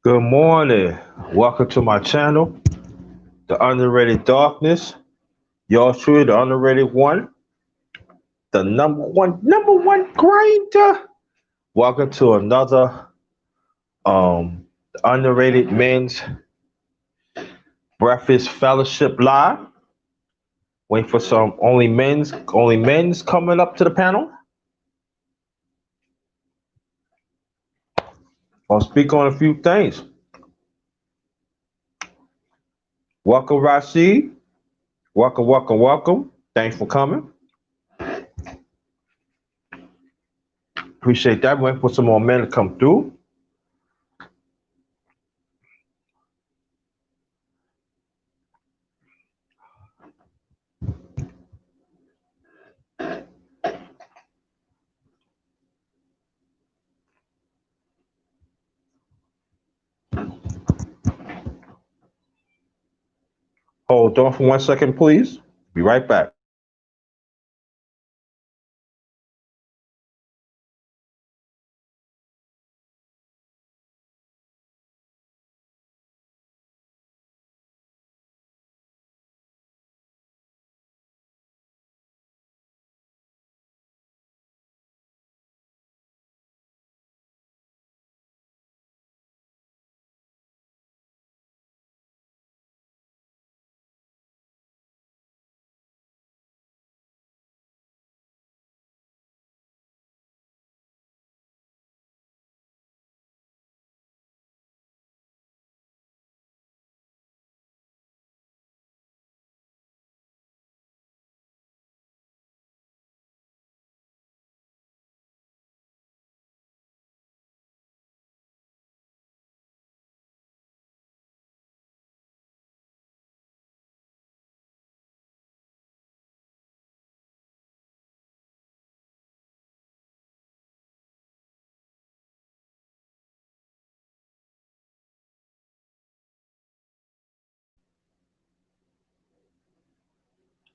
Good morning. Welcome to my channel, The Underrated Darkness. Yours truly, the underrated one, the number one grinder. Welcome to another underrated men's breakfast fellowship live. Waiting for some only men's coming up to the panel. I'll speak on a few things. Welcome, Rashid. Welcome, welcome, welcome. Thanks for coming. Appreciate that. Waiting for some more men to come through. Hold on for 1 second, please. Be right back.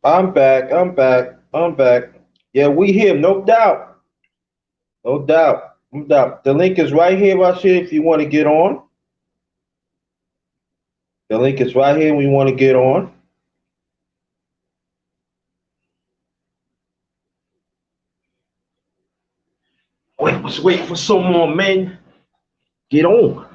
I'm back. I'm back. I'm back. Yeah, we here, no doubt. No doubt. No doubt. The link is right here, Rashid, if you want to get on. The link is right here when you want to get on. Let's wait for some more men. Get on.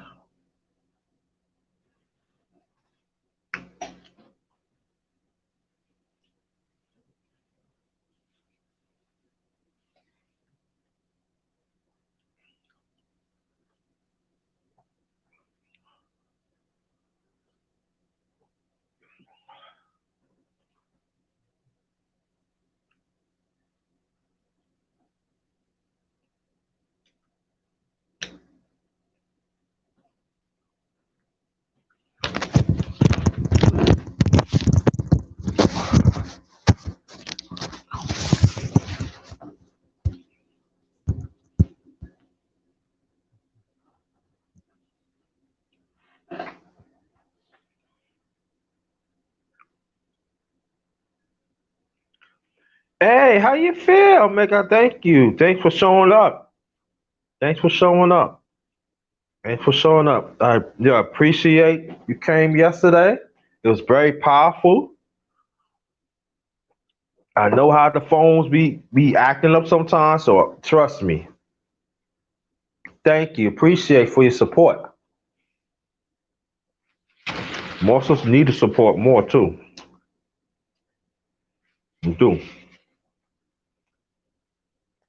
Hey, how you feel, Mega? Thank you. Thanks for showing up. Thanks for showing up. Thanks for showing up. I appreciate you came yesterday. It was very powerful. I know how the phones be acting up sometimes, so trust me. Thank you. Appreciate for your support. Most of us need to support more too. We do.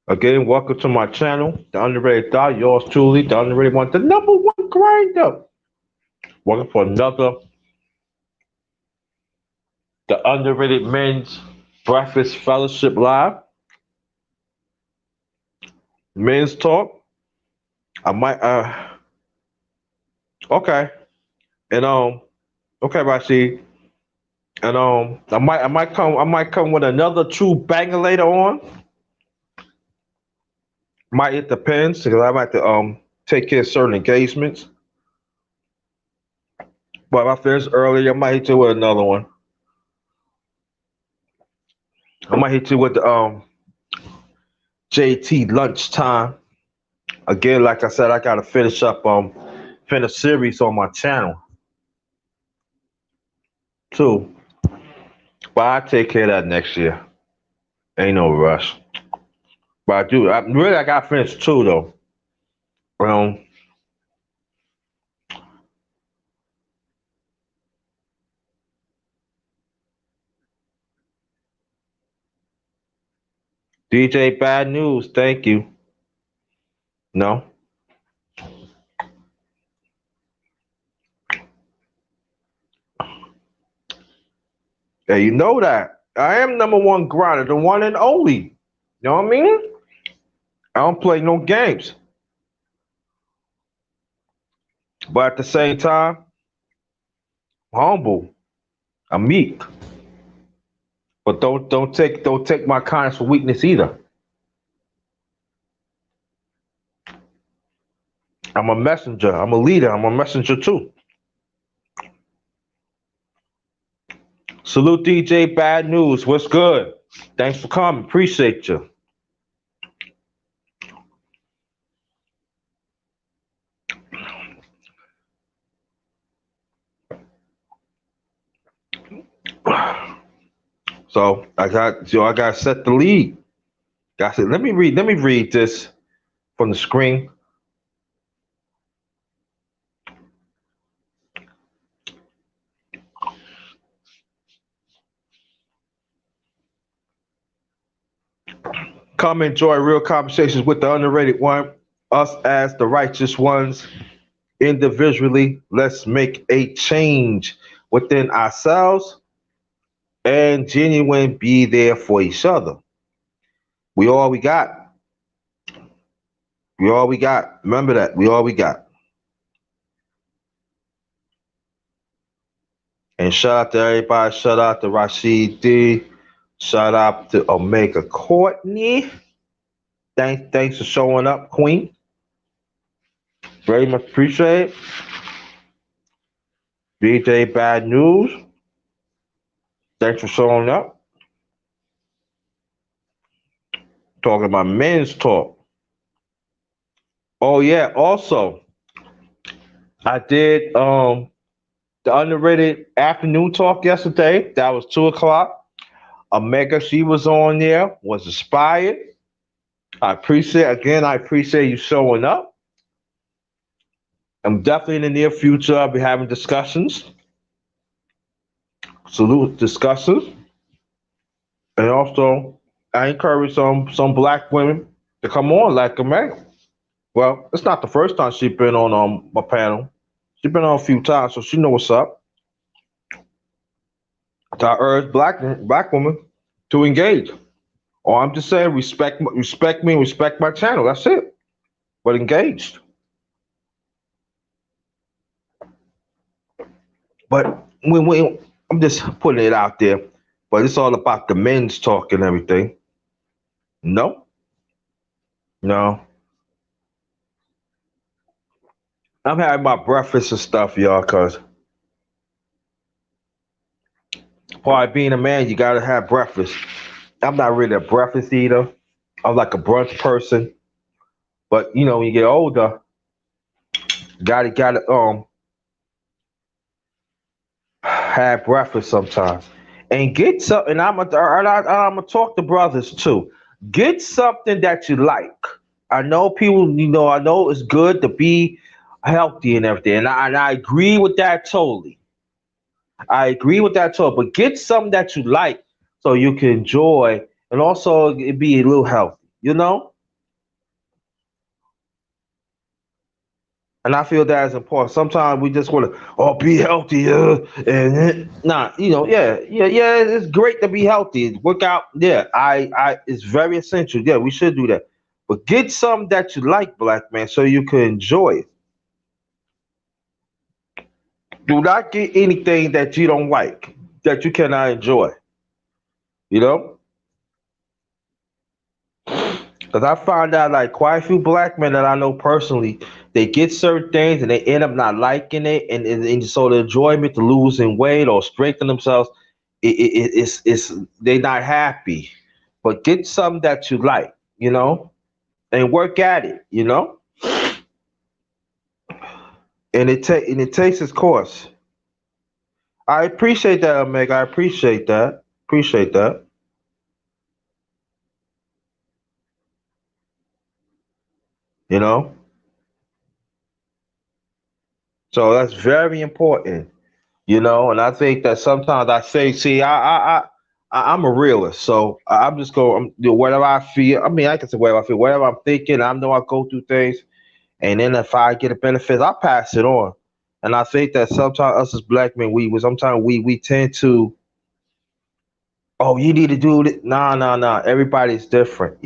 Again, welcome to my channel, The Underrated Thought. Yours truly, The Underrated One, the number one grinder. Welcome for another The Underrated Men's Breakfast Fellowship Live. Men's Talk. I might okay. And okay, Rashid. And I might come with another true banger later on. Might it depends because I might to take care of certain engagements. But if I finish early, I might hit you with another one. I might hit you with the JT lunchtime. Again, like I said, I gotta finish up finish series on my channel too. But I'll take care of that next year. Ain't no rush. But I do. I got finished two though. Um, DJ Bad News. Thank you. No. Hey, you know that I am number one grinder, the one and only. You know what I mean? I don't play no games. But at the same time, I'm humble. I'm meek. But don't take my kindness for weakness either. I'm a messenger. I'm a leader. I'm a messenger too. Salute DJ Bad News. What's good? Thanks for coming. Appreciate you. So I got set the lead. I said, let me read this from the screen. Come enjoy real conversations with the underrated one. Us as the righteous ones. Individually, let's make a change within ourselves and genuine be there for each other. We all we got. We all we got. Remember that. We all we got. And shout out to everybody. Shout out to Rashid D. Shout out to Omega Courtney. Thanks for showing up, Queen. Very much appreciate it. BJ Bad News. Thanks for showing up. Talking about men's talk. Oh yeah, also I did the underrated afternoon talk yesterday. That was 2 o'clock. Omega, she was on there, was inspired. I appreciate you showing up. I'm definitely in the near future. I'll be having discussions, salute discussions, and also I encourage some black women to come on like Omega. Well, it's not the first time she's been on my panel. She's been on a few times, so she know what's up. So I urge black women to engage. Or I'm just saying, respect me, and respect my channel. That's it. But engaged. But I'm just putting it out there. But it's all about the men's talk and everything. No, no. I'm having my breakfast and stuff, y'all, cause part of being a man, you gotta have breakfast. I'm not really a breakfast eater. I'm like a brunch person. But when you get older, gotta have breakfast sometimes. And get something. I'm gonna talk to brothers too. Get something that you like. I know people. I know it's good to be healthy and everything, and I agree with that totally. I agree with that totally. But get something that you like so you can enjoy, and also it be a little healthy. And I feel that is important. Sometimes we just want to, be healthy, and nah, yeah, yeah, yeah. It's great to be healthy, work out. Yeah, it's very essential. Yeah, we should do that. But get something that you like, black man, so you can enjoy it. Do not get anything that you don't like, that you cannot enjoy. You know, because I found out like quite a few black men that I know personally, they get certain things and they end up not liking it, and so the enjoyment to losing weight or strengthen themselves, it's they're not happy. But get something that you like, and work at it. and it takes its course. I appreciate that, Omega. I appreciate that. Appreciate that. You know, so that's very important. And I think that sometimes I say, see, I'm a realist, so I'm just going, whatever I feel. I mean, I can say whatever I feel, whatever I'm thinking. I know I go through things, and then if I get a benefit, I pass it on. And I think that sometimes us as black men, sometimes we tend to, oh, you need to do it. Nah, nah, nah. Everybody's different.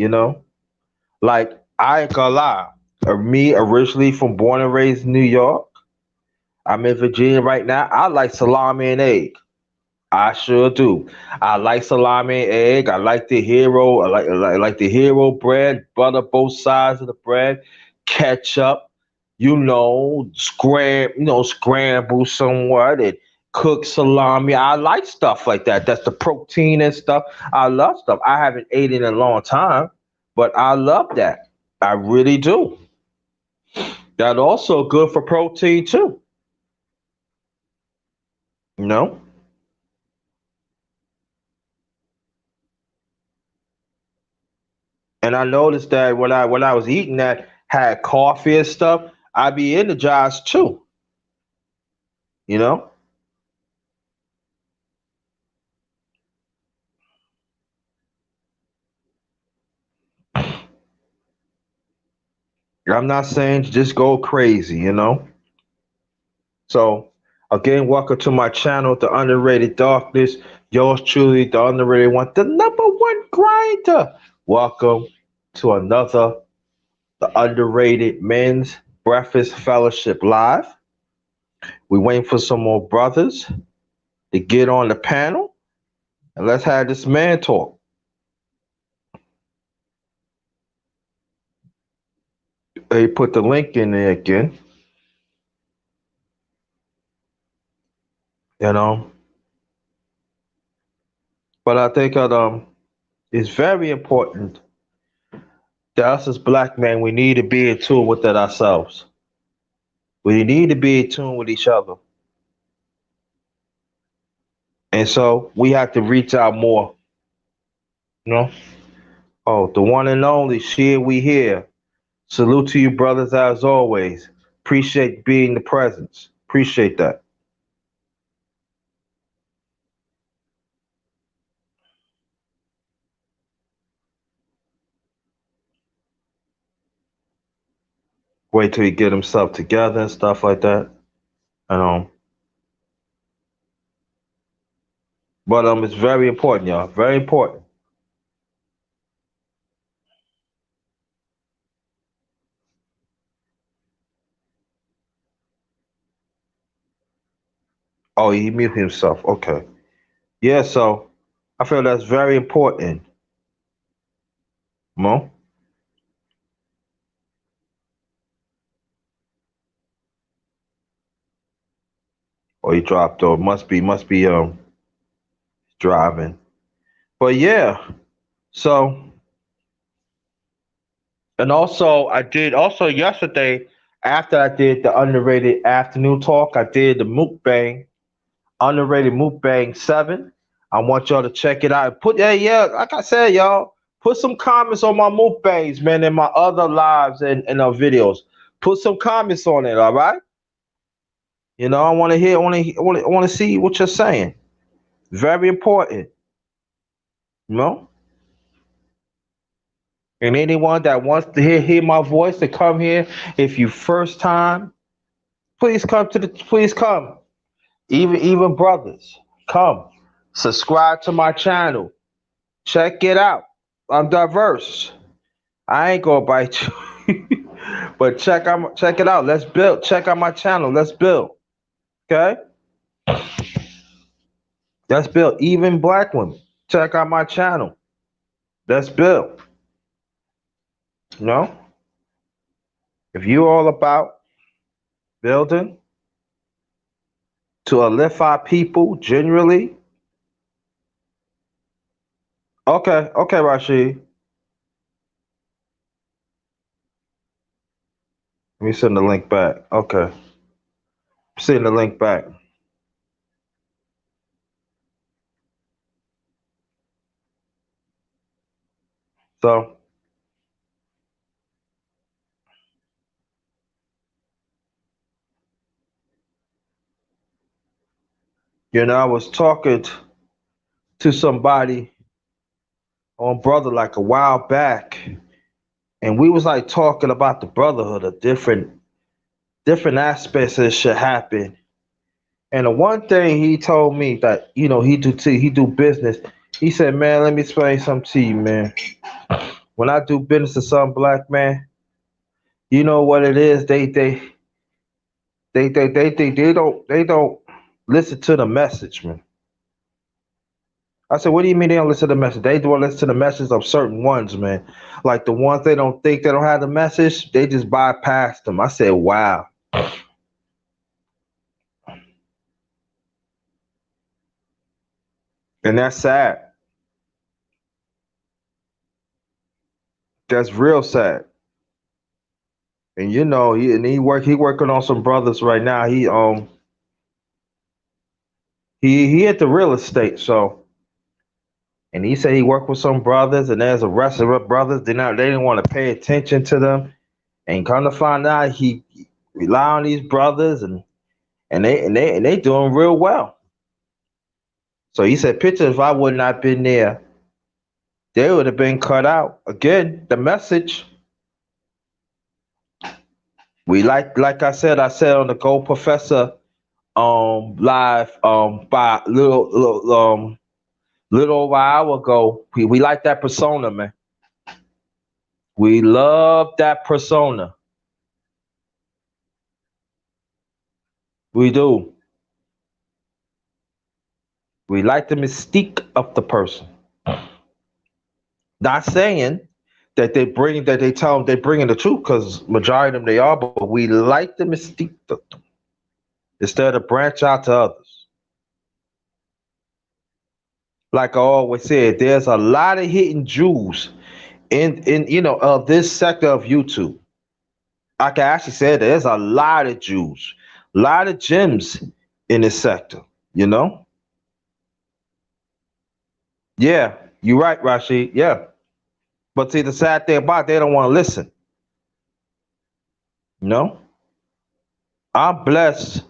Like I ain't gonna lie, me originally from born and raised in New York. I'm in Virginia right now. I like salami and egg. I sure do. I like salami and egg. I like the hero. I like the hero bread, butter both sides of the bread, ketchup. Scramble somewhat and cook salami. I like stuff like that. That's the protein and stuff. I love stuff. I haven't ate in a long time, but I love that. I really do. That also good for protein too. You know. And I noticed that when I was eating that, had coffee and stuff, I'd be energized too. You know, I'm not saying just go crazy. So again, welcome to my channel, The Underrated Darkness. Yours truly, the underrated one, the number one grinder. Welcome to another the Underrated Men's Breakfast Fellowship Live. We waiting for some more brothers to get on the panel, and let's have this man talk. They put the link in there again. you know. But I think that it's very important that us as black men we need to be in tune with that ourselves. We need to be in tune with each other, and so we have to reach out more. You know. Oh, the one and only Shia, we here. Salute to you, brothers, as always. Appreciate being the presence. Appreciate that. Wait till he get himself together and stuff like that. And but it's very important, y'all. Very important. Oh, he muted himself. Okay. Yeah, so I feel that's very important. Mo? Or he dropped or must be driving. But yeah. So and also I did also yesterday after I did the underrated afternoon talk, I did the mukbang, underrated mukbang 7. I want y'all to check it out. Put yeah, like I said, y'all, put some comments on my mukbangs, man, and my other lives and our videos. Put some comments on it, all right? I want to hear, I want to see what you're saying. Very important, you know. And anyone that wants to hear my voice to come here, if you first time, please come. Even brothers, come. Subscribe to my channel. Check it out. I'm diverse. I ain't gonna bite you, but check it out. Let's build. Check out my channel. Let's build. Okay, let's build. Even black women, check out my channel. Let's build. You know, if you all about building to uplift our people generally, okay, okay, Rashid. Let me send the link back. Okay. Send the link back. So, I was talking to somebody on brother like a while back, and we was like talking about the brotherhood of different aspects that should happen. And the one thing he told me that he do business. He said, "Man, let me explain something to you, man. When I do business with some black man, you know what it is? They don't listen to the message, man." I said, "What do you mean they don't listen to the message? They don't listen to the message of certain ones, man. Like the ones they don't think they don't have the message, they just bypass them." I said, "Wow." And that's sad. That's real sad. And he working on some brothers right now. He at the real estate, so and he said he worked with some brothers, and there's a rest of the brothers. They didn't want to pay attention to them, and come to find out he rely on these brothers, and they doing real well. So he said, picture if I would not been there, they would have been cut out. Again, the message we like I said on the Go Professor live by little over an hour ago. We like that persona, man. We love that persona. We do. We like the mystique of the person. Not saying that they tell them they're bringing the truth, because majority of them they are, but we like the mystique of them instead of branch out to others. Like I always said, there's a lot of hidden jewels in this sector of YouTube. I can actually say there's a lot of jewels, a lot of gems in this sector. You know? Yeah, you're right, Rashid. Yeah. But see, the sad thing about it, they don't want to listen. You know? I'm blessed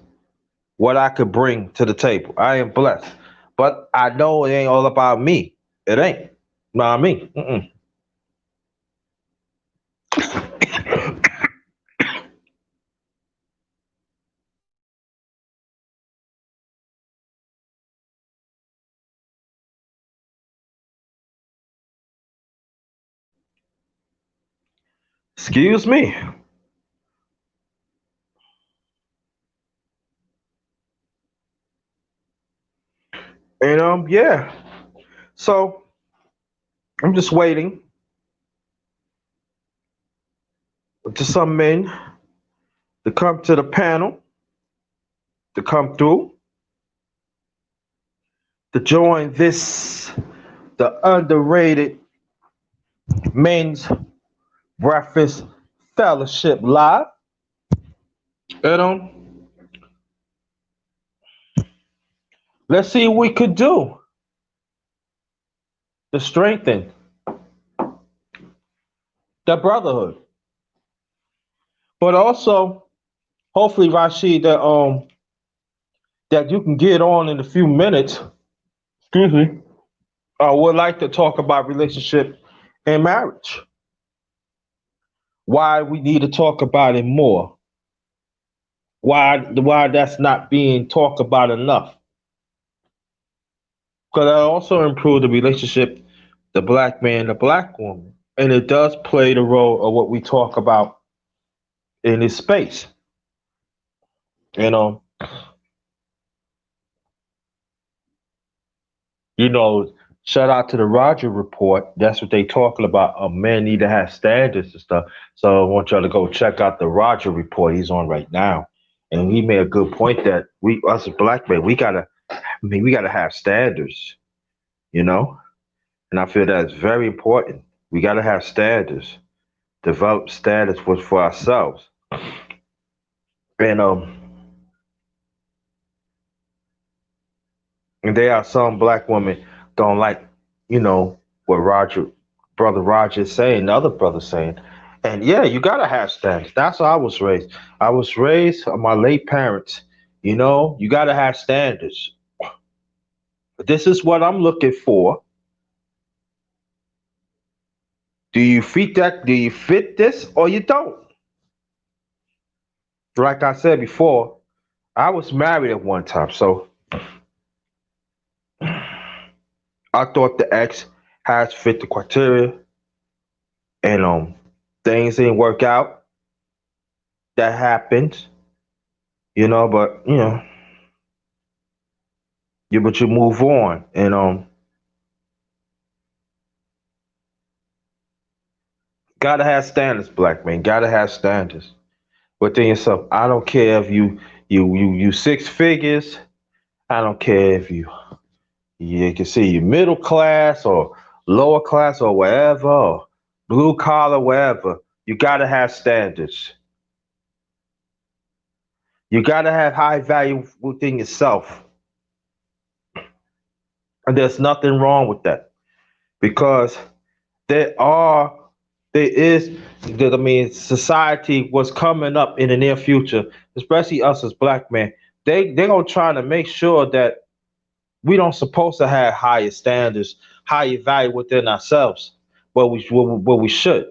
what I could bring to the table. I am blessed. But I know it ain't all about me. It ain't. Not me. Mm-mm. Excuse me. And yeah. So I'm just waiting to some men to come to the panel, to come through, to join this the underrated men's breakfast fellowship live. And let's see what we could do to strengthen the brotherhood. But also, hopefully, Rashid, that you can get on in a few minutes. Excuse me. I would like to talk about relationship and marriage. Why we need to talk about it more. Why that's not being talked about enough. Because that also improve the relationship, the black man, the black woman. And it does play the role of what we talk about in this space. You know, you know, shout out to the Roger report. That's what they talking about. A man need to have standards and stuff. So I want y'all to go check out the Roger report. He's on right now. And he made a good point that us as black men, we gotta have standards, you know? And I feel that's very important. We gotta have standards, develop standards for ourselves. And And there are some black women don't like, you know, what brother Roger is saying, the other brother saying. And yeah, you gotta have standards. That's how I was raised. I was raised by my late parents. You know, you gotta have standards. This is what I'm looking for. Do you fit that? Do you fit this or you don't? Like I said before, I was married at one time, so I thought the ex has fit the criteria, and things didn't work out. That happens, but you move on, and gotta have standards, black man. Gotta have standards within yourself. I don't care if you six figures. I don't care if you can see you middle class or lower class or whatever, or blue collar, wherever. You gotta have standards. You gotta have high value within yourself, and there's nothing wrong with that because there are there is I mean society was coming up in the near future, especially us as black men. They're gonna try to make sure that we don't supposed to have higher standards, higher value within ourselves, but we should,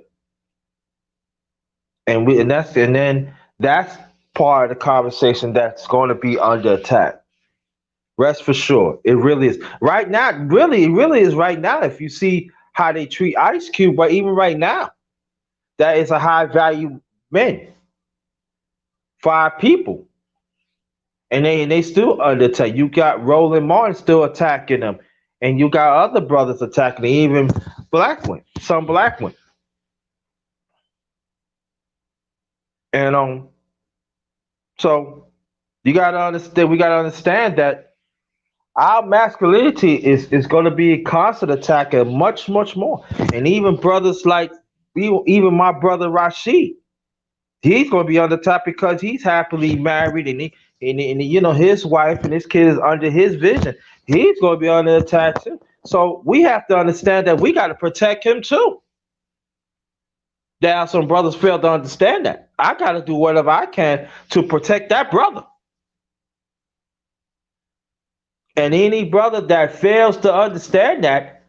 and then that's part of the conversation that's going to be under attack. Rest for sure, it really is right now. Really, it really is right now. If you see how they treat Ice Cube, but even right now, that is a high value man for our people, and they still under attack. You got Roland Martin still attacking them, and you got other brothers attacking them, even black ones, some black ones. And so you gotta understand. We gotta understand that our masculinity is going to be a constant attack, and much more. And even brothers like even my brother Rashid, he's going to be under attack because he's happily married, and his wife and his kid is under his vision. He's going to be under attack too. So we have to understand that we got to protect him too. There are some brothers fail to understand that. I got to do whatever I can to protect that brother. And any brother that fails to understand that,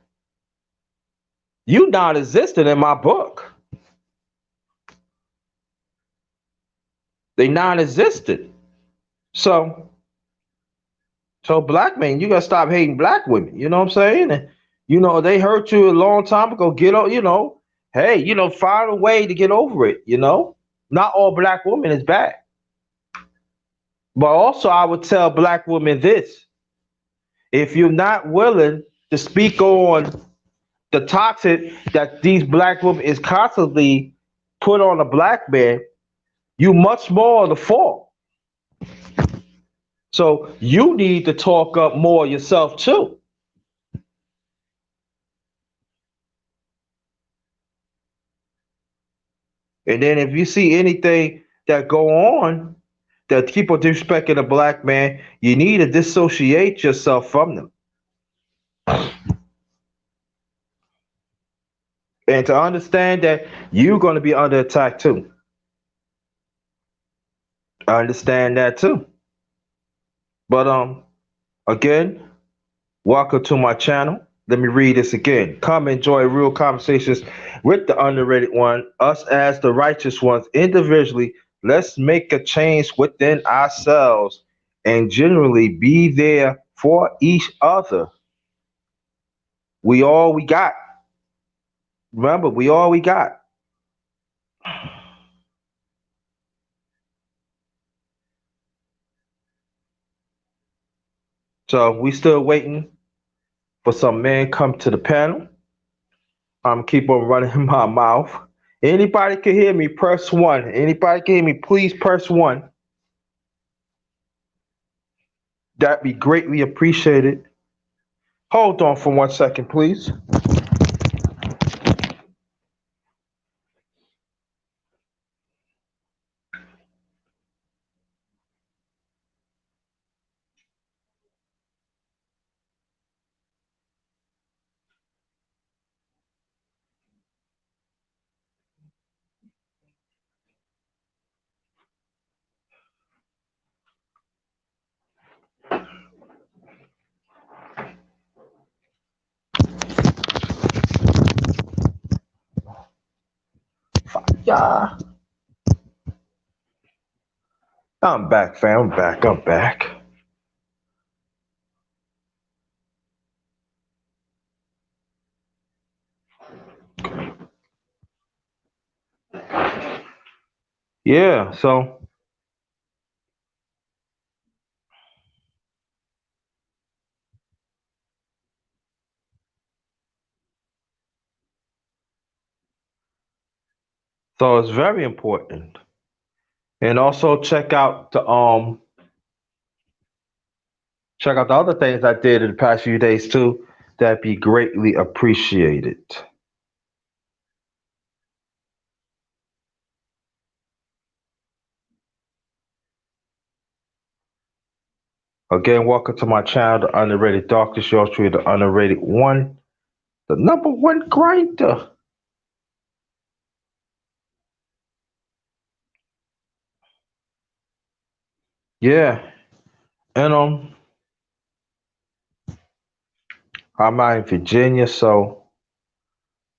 you non-existent in my book. They non-existent. So, so black men, you gotta stop hating black women. You know what I'm saying? And they hurt you a long time ago. Get on, hey, find a way to get over it. Not all black women is bad. But also, I would tell black women this: if you're not willing to speak on the toxic that these black women is constantly put on a black man, you much more the fault. So you need to talk up more yourself too. And then if you see anything that go on that people disrespecting a black man, you need to dissociate yourself from them. And to understand that you're going to be under attack too. I understand that too. But again, welcome to my channel. Let me read this again. Come enjoy real conversations with the underrated one, us as the righteous ones individually. Let's make a change within ourselves and generally be there for each other. We all we got. Remember, we all we got. So we still waiting for some man come to the panel. I'm keep on running my mouth. Anybody can hear me, press one. Anybody can hear me, please press one. That'd be greatly appreciated. Hold on for 1 second, please. Yeah. I'm back, fam. I'm back. Yeah, so it's very important. And also check out the other things I did in the past few days too. That'd be greatly appreciated. Again, welcome to my channel, the Underrated Darkness. Yours truly, the Underrated One, the number one grinder. Yeah, and I'm out in Virginia, so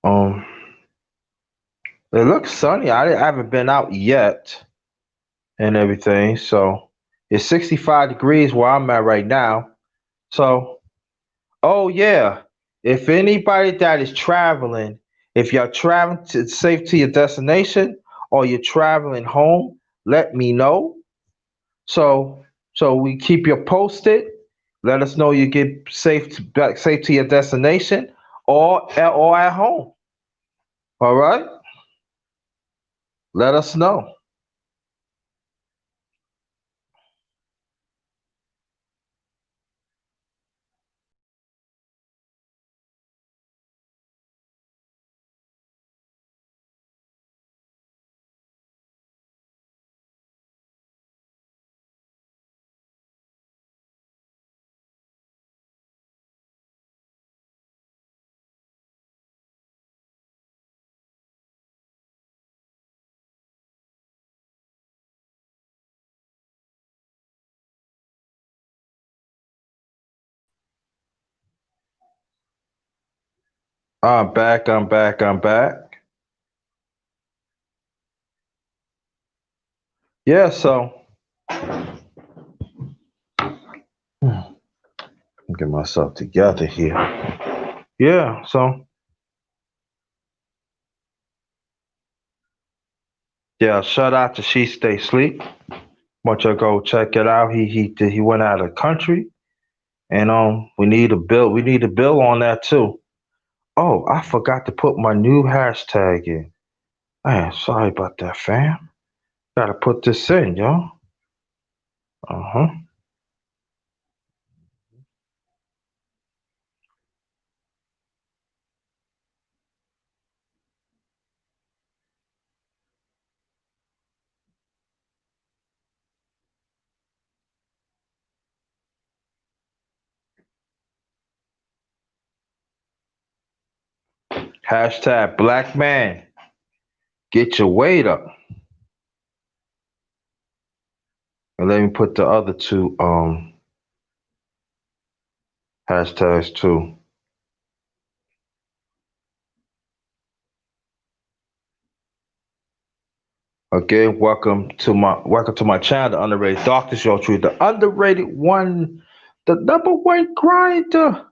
um, it looks sunny. I haven't been out yet and everything, so it's 65 degrees where I'm at right now. So, oh yeah, if anybody that is traveling, if you're traveling to safe to your destination or you're traveling home, let me know. So we keep you posted. Let us know you get back safe to your destination or at home. All right? Let us know. I'm back. Yeah, so get myself together here. Yeah, so yeah, shout out to She Stay Sleep. Want you to go check it out. He went out of the country, and we need a bill on that too. Oh, I forgot to put my new hashtag in. Man, sorry about that, fam. Gotta put this in, y'all. Uh-huh. Hashtag black man. Get your weight up. And let me put the other two hashtags too. Again, welcome to my channel, the Underrated Doctor Show. True, the underrated one, the number one grinder.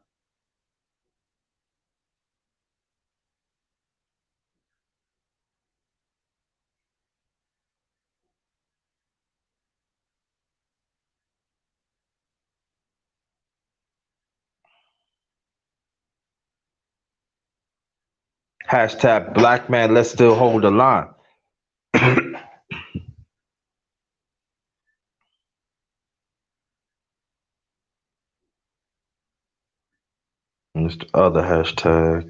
Hashtag black man. Let's still hold the line. And it's the other hashtag.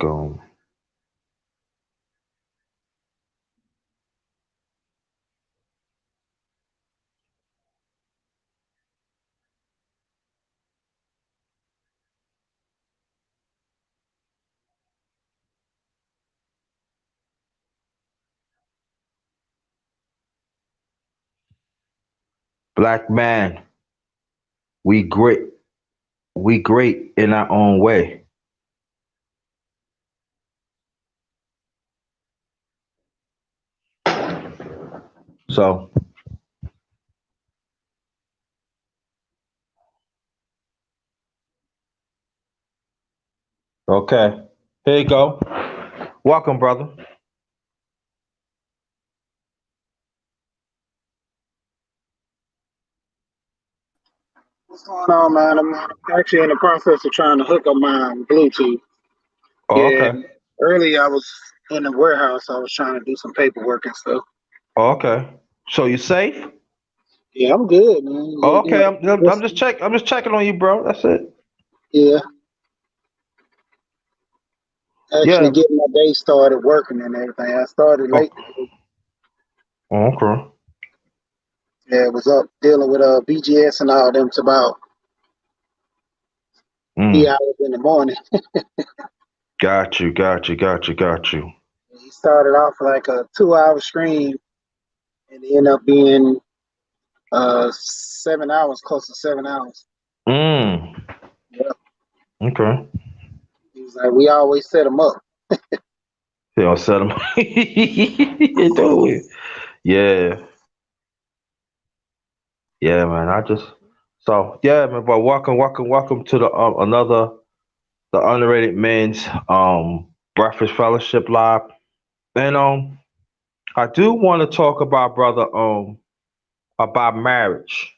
Black man. We great. We great in our own way. So okay, here you go. Welcome, brother. What's going on, man? I'm actually in the process of trying to hook up my Bluetooth. Oh, Yeah, okay. earlier I was in the warehouse. I was trying to do some paperwork and stuff. Oh, okay. So you safe? Yeah, I'm good, man. Oh, Yeah, okay. I'm just check. I'm just checking on you, bro. That's it. yeah, actually Yeah. getting my day started working and everything. I started Oh, late. okay. Yeah, was up dealing with BGS and all them to about Mm. 3 hours in the morning. Got you. Got you. Got you. Got you. He started off like a 2 hour stream and it ended up being 7 hours, close to 7 hours. Mm. Yeah. Okay. He was like, we always set them up. They all set them. You do it. Yeah. Yeah, man. I just so yeah, man. But welcome to the another the underrated men's breakfast fellowship live. And I do want to talk about brother about marriage.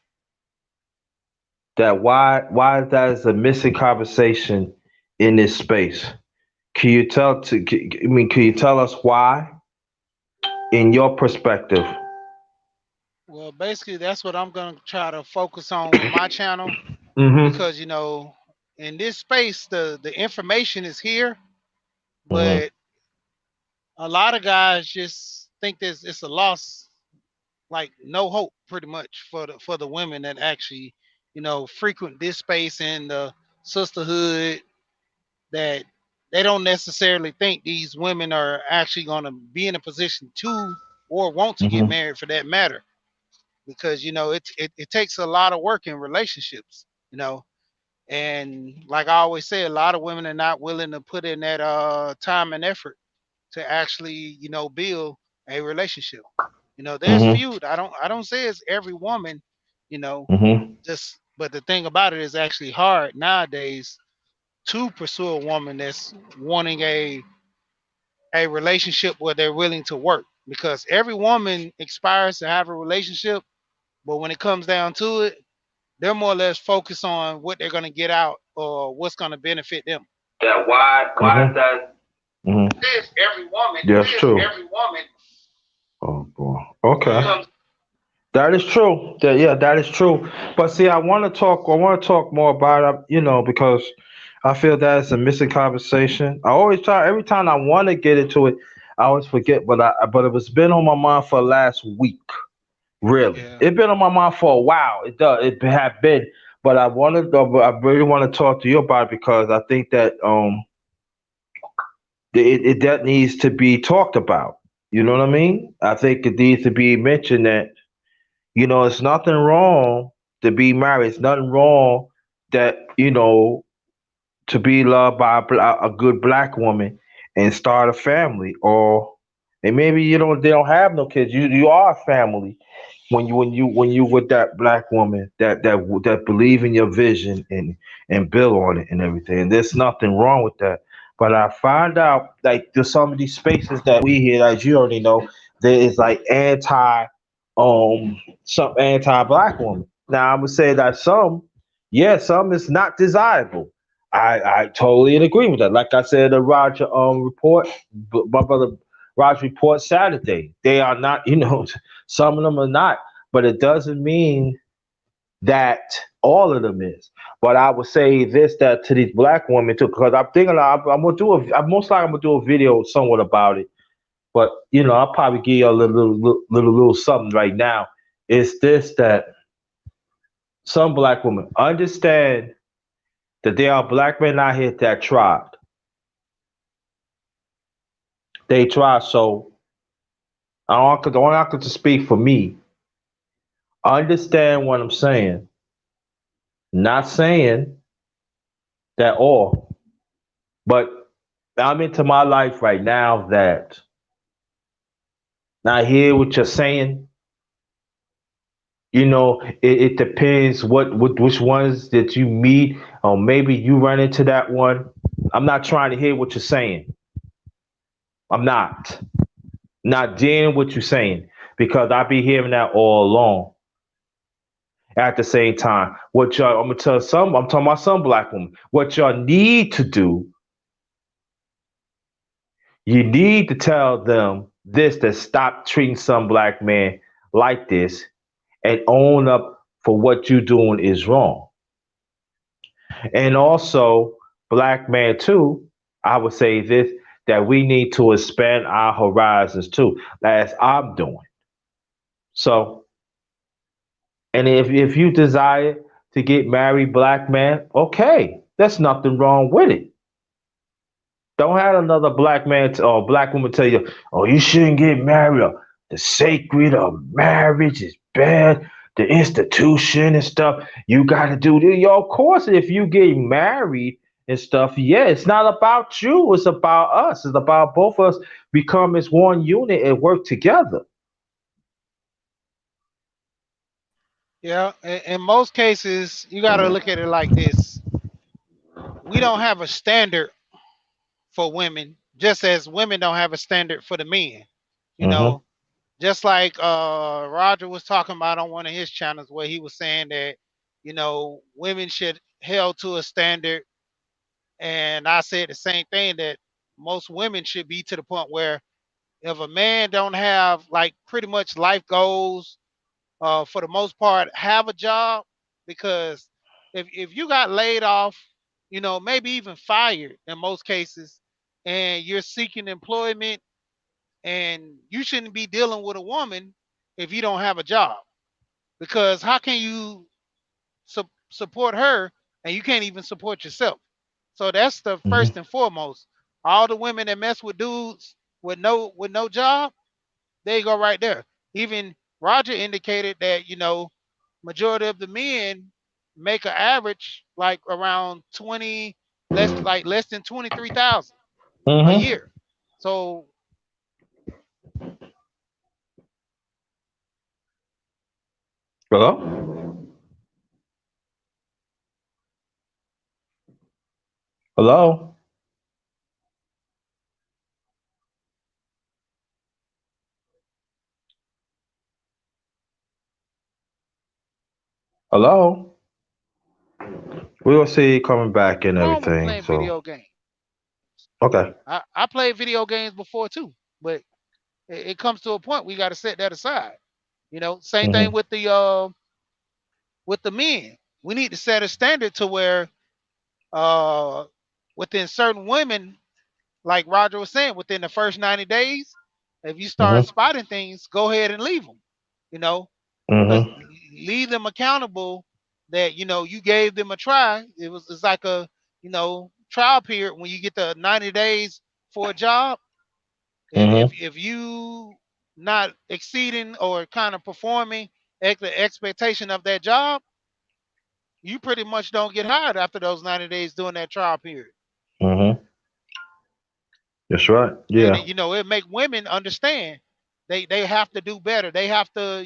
That why that is a missing conversation in this space. Can you tell to I mean can you tell us why in your perspective? Well, basically, that's what I'm going to try to focus on with my channel Mm-hmm. because, in this space, the information is here, Mm-hmm. but a lot of guys just think this it's a loss, like no hope, pretty much for the women that actually, frequent this space and the sisterhood that they don't necessarily think these women are actually going to be in a position to or want to get Mm-hmm. married for that matter because it takes a lot of work in relationships, and like I always say, a lot of women are not willing to put in that time and effort to actually build a relationship. There's Mm-hmm. few. I don't say it's every woman, you know Mm-hmm. just but the thing about it is actually hard nowadays to pursue a woman that's wanting a relationship where they're willing to work, because every woman aspires to have a relationship, but when it comes down to it, they're more or less focused on what they're going to get out or what's going to benefit them. That why is that? Mm-hmm. Is every woman. That's true. Every woman. Oh boy. Okay. Yeah. That is true. Yeah, that is true. But see, I want to talk. I want to talk more about it. Because I feel that it's a missing conversation. I always try. Every time I want to get into it, I always forget. But it was been on my mind for the last week. Really, Yeah. it's been on my mind for a while. It does. It have been. But I wanted. I really want to talk to you about it because I think that it that needs to be talked about. You know what I mean? I think it needs to be mentioned that it's nothing wrong to be married. It's nothing wrong that to be loved by a good black woman and start a family, or and maybe they don't have no kids. You are a family when you with that black woman that believe in your vision and build on it and everything. And there's nothing wrong with that. But I find out like there's some of these spaces that we hear, as you already know, there is like some anti black woman. Now I would say that some is not desirable. I totally in agreement with that. Like I said, the Roger report, my brother Roger report Saturday. They are not, some of them are not, but it doesn't mean that all of them is. But I would say this that to these black women too, because I'm thinking I'm gonna do I'm most likely I'm gonna do a video somewhat about it. But I'll probably give you a little something right now. It's this that some black women understand that there are black men out here that tried. They tried. So I don't have to speak for me. Understand what I'm saying. Not saying that all, but I'm into my life right now that I hear what you're saying, it depends what which ones that you meet, or maybe you run into that one. I'm not trying to hear what you're saying. I'm not dealing what you're saying, because I be hearing that all along. At the same time, what y'all, I'm talking about some black women. What y'all need to do, you need to tell them this, to stop treating some black man like this, and own up for what you're doing is wrong. And also, black man too, I would say this, that we need to expand our horizons too, as I'm doing. So, and if you desire to get married, black man, okay, there's nothing wrong with it. Don't have another black man or black woman tell you, oh, you shouldn't get married. Or the sacred of marriage is bad. The institution and stuff. You got to do this. Yo, of course, if you get married and stuff, yeah, it's not about you. It's about us. It's about both of us become as one unit and work together. Yeah, in most cases, you got to look at it like this: we don't have a standard for women, just as women don't have a standard for the men. You Mm-hmm. know, just like Roger was talking about on one of his channels, where he was saying that women should held to a standard, and I said the same thing, that most women should be to the point where if a man don't have like pretty much life goals, for the most part, have a job, because if you got laid off, maybe even fired in most cases, and you're seeking employment, and you shouldn't be dealing with a woman if you don't have a job, because how can you support her and you can't even support yourself? So that's the first Mm-hmm. and foremost. All the women that mess with dudes with no job, there you go right there. Even Roger indicated that majority of the men make an average like around 20, less than 23,000 a Mm-hmm. year. So Hello? Hello? Hello? We'll see you coming back and wrong with everything. playing So, video games. okay. I played video games before too, but it comes to a point we got to set that aside. Same thing Mm-hmm. with the men. We need to set a standard to where uh within certain women, like Roger was saying, within the first 90 days, if you start Mm-hmm. spotting things, go ahead and leave them. You know, because Mm-hmm. leave them accountable that you gave them a try. It's like a trial period when you get the 90 days for a job. If if, Mm-hmm. if you not exceeding or kind of performing the expectation of that job, you pretty much don't get hired after those 90 days during that trial period. Mm-hmm. That's right. And Yeah. it make women understand they have to do better. They have to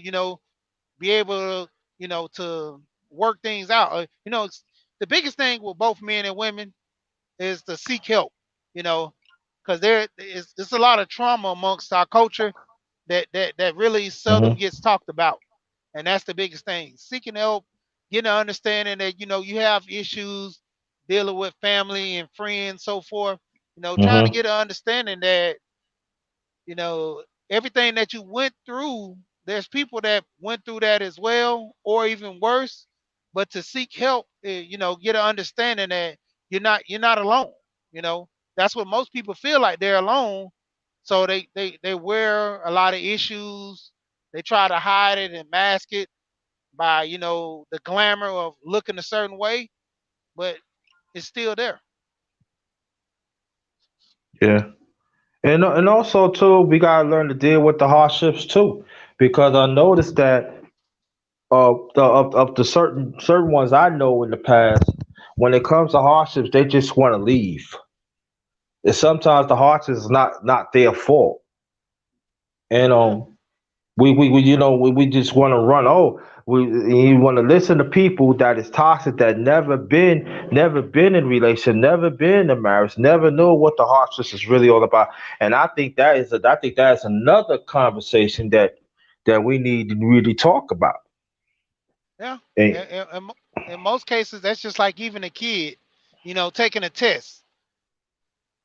be able to to work things out. The biggest thing with both men and women is to seek help. You know, because there is there's a lot of trauma amongst our culture that really seldom Mm-hmm. gets talked about, and that's the biggest thing. Seeking help, getting an understanding that you have issues dealing with family and friends, so forth. Trying to Mm-hmm. get an understanding that you know everything that you went through, there's people that went through that as well, or even worse. But to seek help, get an understanding that you're not alone. you know that's what most people feel, like they're alone. So they wear a lot of issues. They try to hide it and mask it by the glamour of looking a certain way, but it's still there. Yeah. And also too, we gotta learn to deal with the hardships too, because I noticed that of the certain ones I know in the past, when it comes to hardships, they just want to leave. And sometimes the hardships is not their fault. And Yeah. we just want to run. Oh, you want to listen to people that is toxic, that never been in relation, never been in marriage, never know what the harshness is really all about. And I think that is another conversation that we need to really talk about. Yeah. And, In most cases, that's just like even a kid, taking a test.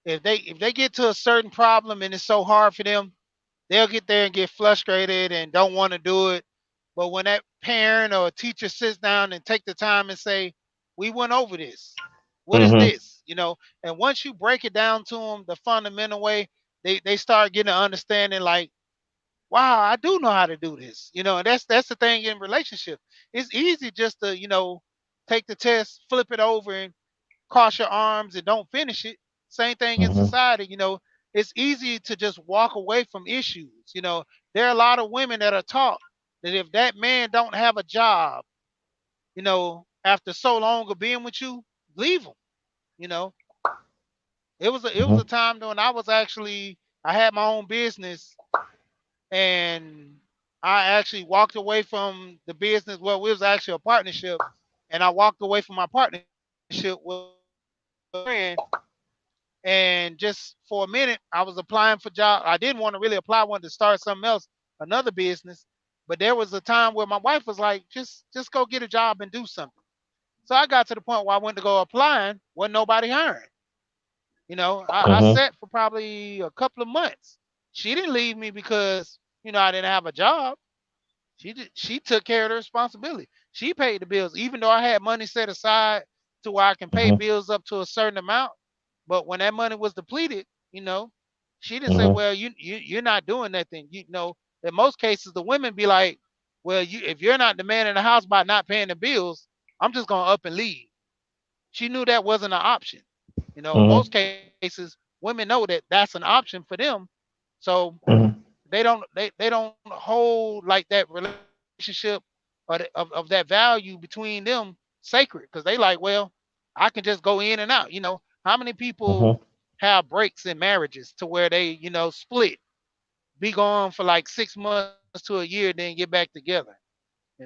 If they get to a certain problem and it's so hard for them, they'll get there and get frustrated and don't want to do it. But when that parent or teacher sits down and take the time and say, "We went over this. What is hmm this?" And once you break it down to them the fundamental way, they start getting an understanding like, "Wow, I do know how to do this." And that's the thing in relationship. It's easy just to take the test, flip it over, and cross your arms and don't finish it. Same thing in hmm society. It's easy to just walk away from issues. There are a lot of women that are taught that if that man don't have a job, after so long of being with you, leave him. You know, it was a hmm time when I had my own business, and I actually walked away from the business. Well, it was actually a partnership, and I walked away from my partnership with friend. And just for a minute, I was applying for jobs. I didn't want to really apply. I wanted to start something else, another business. But there was a time where my wife was like, just go get a job and do something. So I got to the point where I went to go applying, wasn't nobody hiring. I hmm sat for probably a couple of months. She didn't leave me because, I didn't have a job. She took care of the responsibility. She paid the bills, even though I had money set aside to where I can pay hmm bills up to a certain amount. But when that money was depleted, she didn't say, hmm "Well, you're not doing nothing." In most cases, the women be like, "Well, if you're not the man in the house by not paying the bills, I'm just gonna up and leave." She knew that wasn't an option. In most hmm cases, women know that that's an option for them. So hmm they don't hold like that relationship of that value between them sacred because they like, well, I can just go in and out. How many people hmm have breaks in marriages to where they split, be gone for like 6 months to a year, then get back together. You know,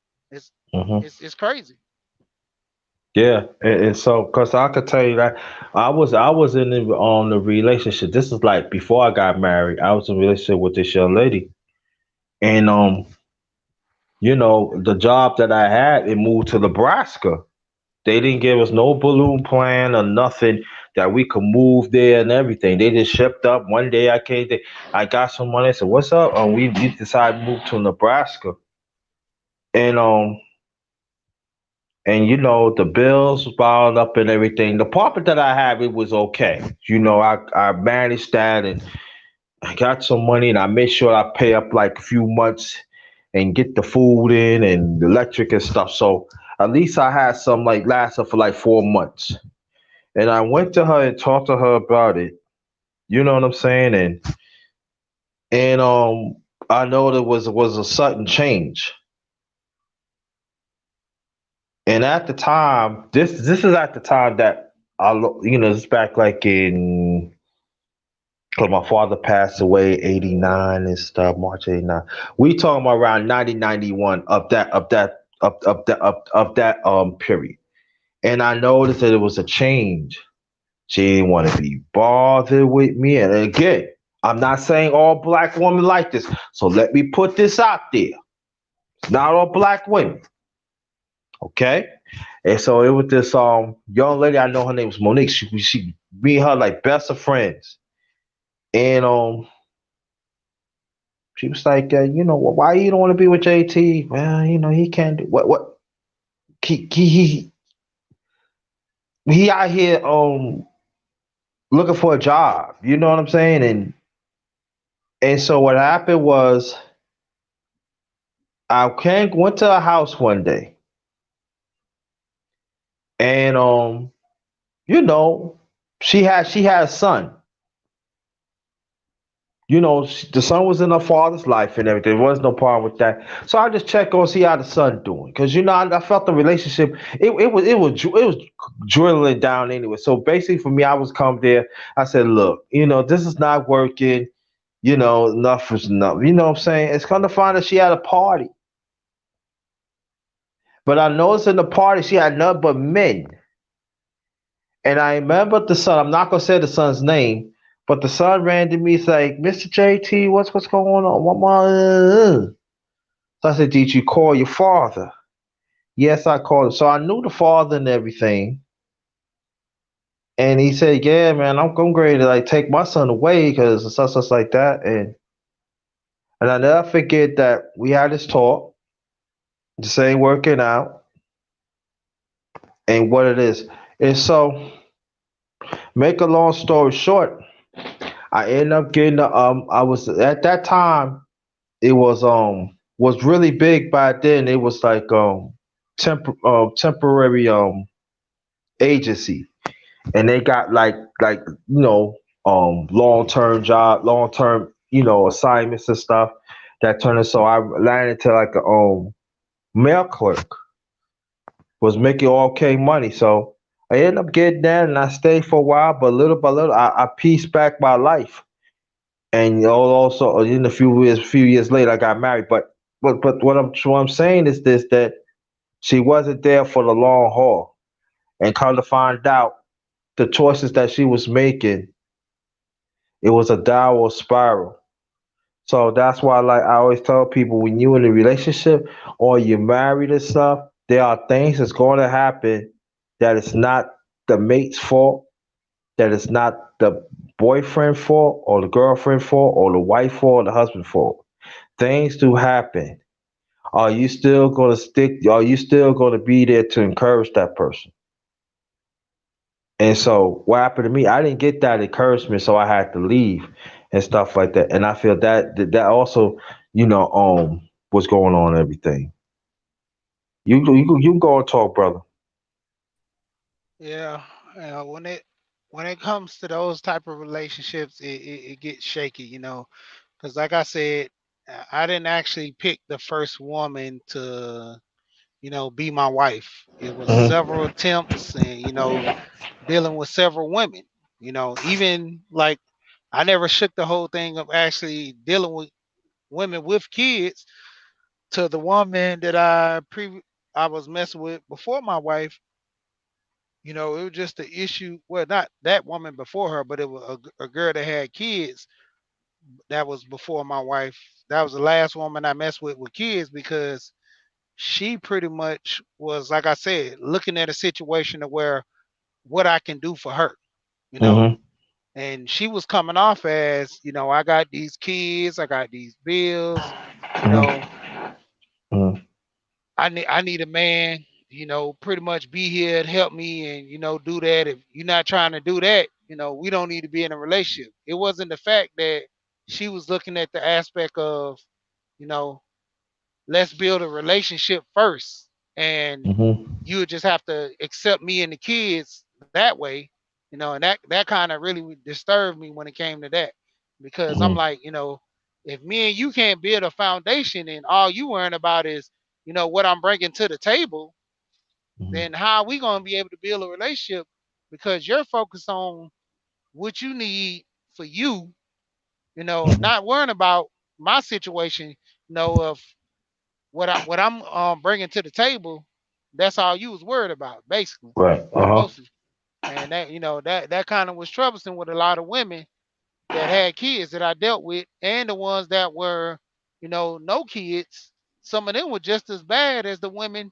it's hmm it's crazy. Yeah, and so because I could tell you that I was in the relationship. This is like before I got married. I was in a relationship with this young lady, and the job that I had, it moved to Nebraska. They didn't give us no balloon plan or nothing that we could move there and everything. They just shipped up. One day I came there, I got some money. I said, "What's up?" We decided to move to Nebraska, and the bills piled up and everything. The apartment that I have, it was okay. I managed that, and I got some money, and I made sure I pay up like a few months and get the food in and the electric and stuff. So at least I had some like lasted for like 4 months. And I went to her and talked to her about it. You know what I'm saying? And I know there was a sudden change. And at the time, this is at the time that it's back like in, because my father passed away 89 and stuff, March 89. We talking about around 90 91 of that period. And I noticed that it was a change. She didn't want to be bothered with me. And again, I'm not saying all black women like this. So let me put this out there. It's not all black women. Okay? And so it was this young lady, I know her name was Monique. She me and her like best of friends. And she was like, why you don't want to be with JT? Well, he can't do what he out here looking for a job. You know what I'm saying? And so what happened was went to a house one day, and you know, she had a son. The son was in her father's life and everything. There was no problem with that. So I just check on see how the son doing, because I felt the relationship. It was dwindling down anyway. So basically, for me, I was come there. I said, look, this is not working. Enough is enough. You know what I'm saying? It's come to find that she had a party. But I noticed in the party she had nothing but men. And I remember the son. I'm not gonna say the son's name, but the son ran to me. He's like, "Mr. JT, what's going on? What my?" So I said, "Did you call your father?" Yes, I called him. So I knew the father and everything. And he said, "Yeah, man, I'm ready to like take my son away because such like that." And I never forget that we had this talk, the same working out, and what it is. And so, make a long story short, I ended up getting I was at that time. It was really big back then. It was like temporary agency, and they got like long term assignments and stuff that turned. So I landed to like a mail clerk, was making okay money. So I ended up getting that, and I stayed for a while. But little by little, I pieced back my life. And also in a few years later, I got married. But what I'm saying is this: that she wasn't there for the long haul, and come to find out, the choices that she was making, it was a downward spiral. So that's why, like I always tell people, when you in a relationship or you're married and stuff, there are things that's going to happen that it's not the mate's fault, that it's not the boyfriend fault or the girlfriend fault or the wife fault or the husband fault. Things do happen. Are you still going to stick? Are you still going to be there to encourage that person? And so what happened to me, I didn't get that encouragement, so I had to leave and stuff like that. And I feel that also, what's going on and everything. You go and talk, brother. Yeah, when it comes to those type of relationships, it gets shaky, because like I said, I didn't actually pick the first woman to be my wife. It was Hmm. several attempts, and dealing with several women. Even like I never shook the whole thing of actually dealing with women with kids to the woman that I was messing with before my wife. It was just the issue. Well, not that woman before her, but it was a girl that had kids that was before my wife. That was the last woman I messed with kids because she pretty much was, like I said, looking at a situation of where what I can do for her, you know. Hmm. And she was coming off as, I got these kids, I got these bills, you know, Hmm. Hmm. I need a man, pretty much be here to help me and do that. If you're not trying to do that, we don't need to be in a relationship. It wasn't the fact that she was looking at the aspect of, you know, let's build a relationship first, and Hmm. you would just have to accept me and the kids that way, and that kind of really disturbed me when it came to that, because I'm Hmm. like, if me and you can't build a foundation and all you worrying about is, what I'm bringing to the table, then how are we going to be able to build a relationship? Because you're focused on what you need for you, Hmm. not worrying about my situation, of what I'm bringing to the table. That's all you was worried about, basically, Right. Uh huh. mostly. And that that kind of was troublesome with a lot of women that had kids that I dealt with, and the ones that were, no kids. Some of them were just as bad as the women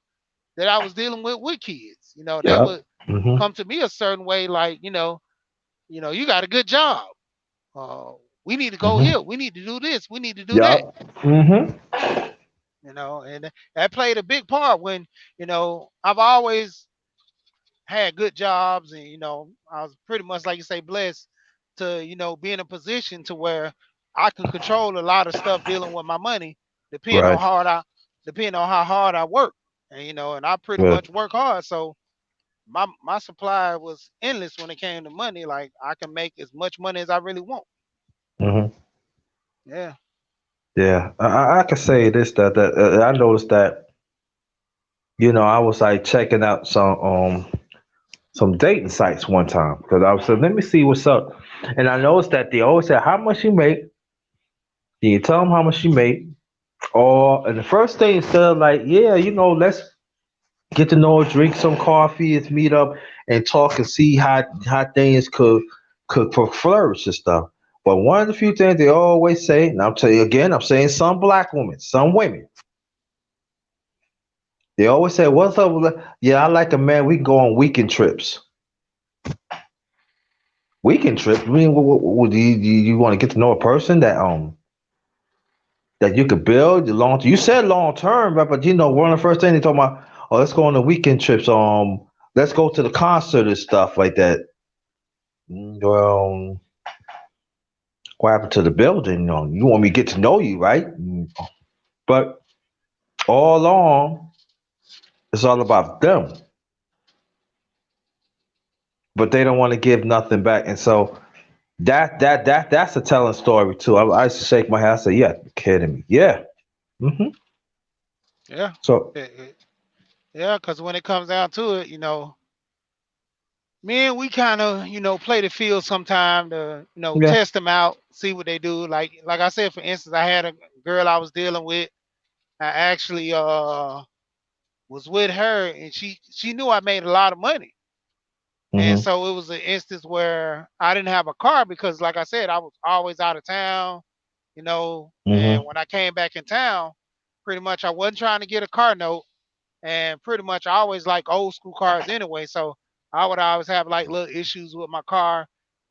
that I was dealing with kids. They Yeah. would Hmm. come to me a certain way, like, you got a good job. Uh, we need to go Hmm. here. We need to do this. We need to do that. Yeah. Hmm. And that played a big part when, I've always had good jobs, and I was pretty much, like you say, blessed to be in a position to where I can control a lot of stuff dealing with my money, depending on Right. how hard I depending on how hard I work. And and I pretty Right. much work hard, so my supply was endless when it came to money. Like, I can make as much money as I really want. Hmm. Yeah. Yeah. I can say this that I noticed that I was like checking out some dating sites one time because I was saying, let me see what's up. And I noticed that they always say, how much you make? Can you tell them how much you make? Or, and the first thing instead of like, yeah, let's. get to know her, drink some coffee, and meet up and talk and see how things could flourish and stuff. But one of the few things they always say, and I'll tell you again, I'm saying some black women, some women, they always say, "What's up?" Yeah, I like a man. We can go on weekend trips. Weekend trip. I mean, do you want to get to know a person that you could build the long? You said long term, right? But one of the first things they talk about, oh, let's go on the weekend trips. Let's go to the concert and stuff like that. Well, what happened to the building? You want me to get to know you, right? But all along, it's all about them. But they don't want to give nothing back, and so that's a telling story too. I used to shake my head. I say, "Yeah, you're kidding me." Yeah. Yeah. So. Yeah, because when it comes down to it, men, we kind of, play the field sometime to, Yeah. test them out, see what they do. Like I said, for instance, I had a girl I was dealing with. I actually was with her, and she knew I made a lot of money. And Mhm. so it was an instance where I didn't have a car because, like I said, I was always out of town, Mhm. and when I came back in town, pretty much I wasn't trying to get a car note, and pretty much I always like old school cars anyway. So I would always have like little issues with my car.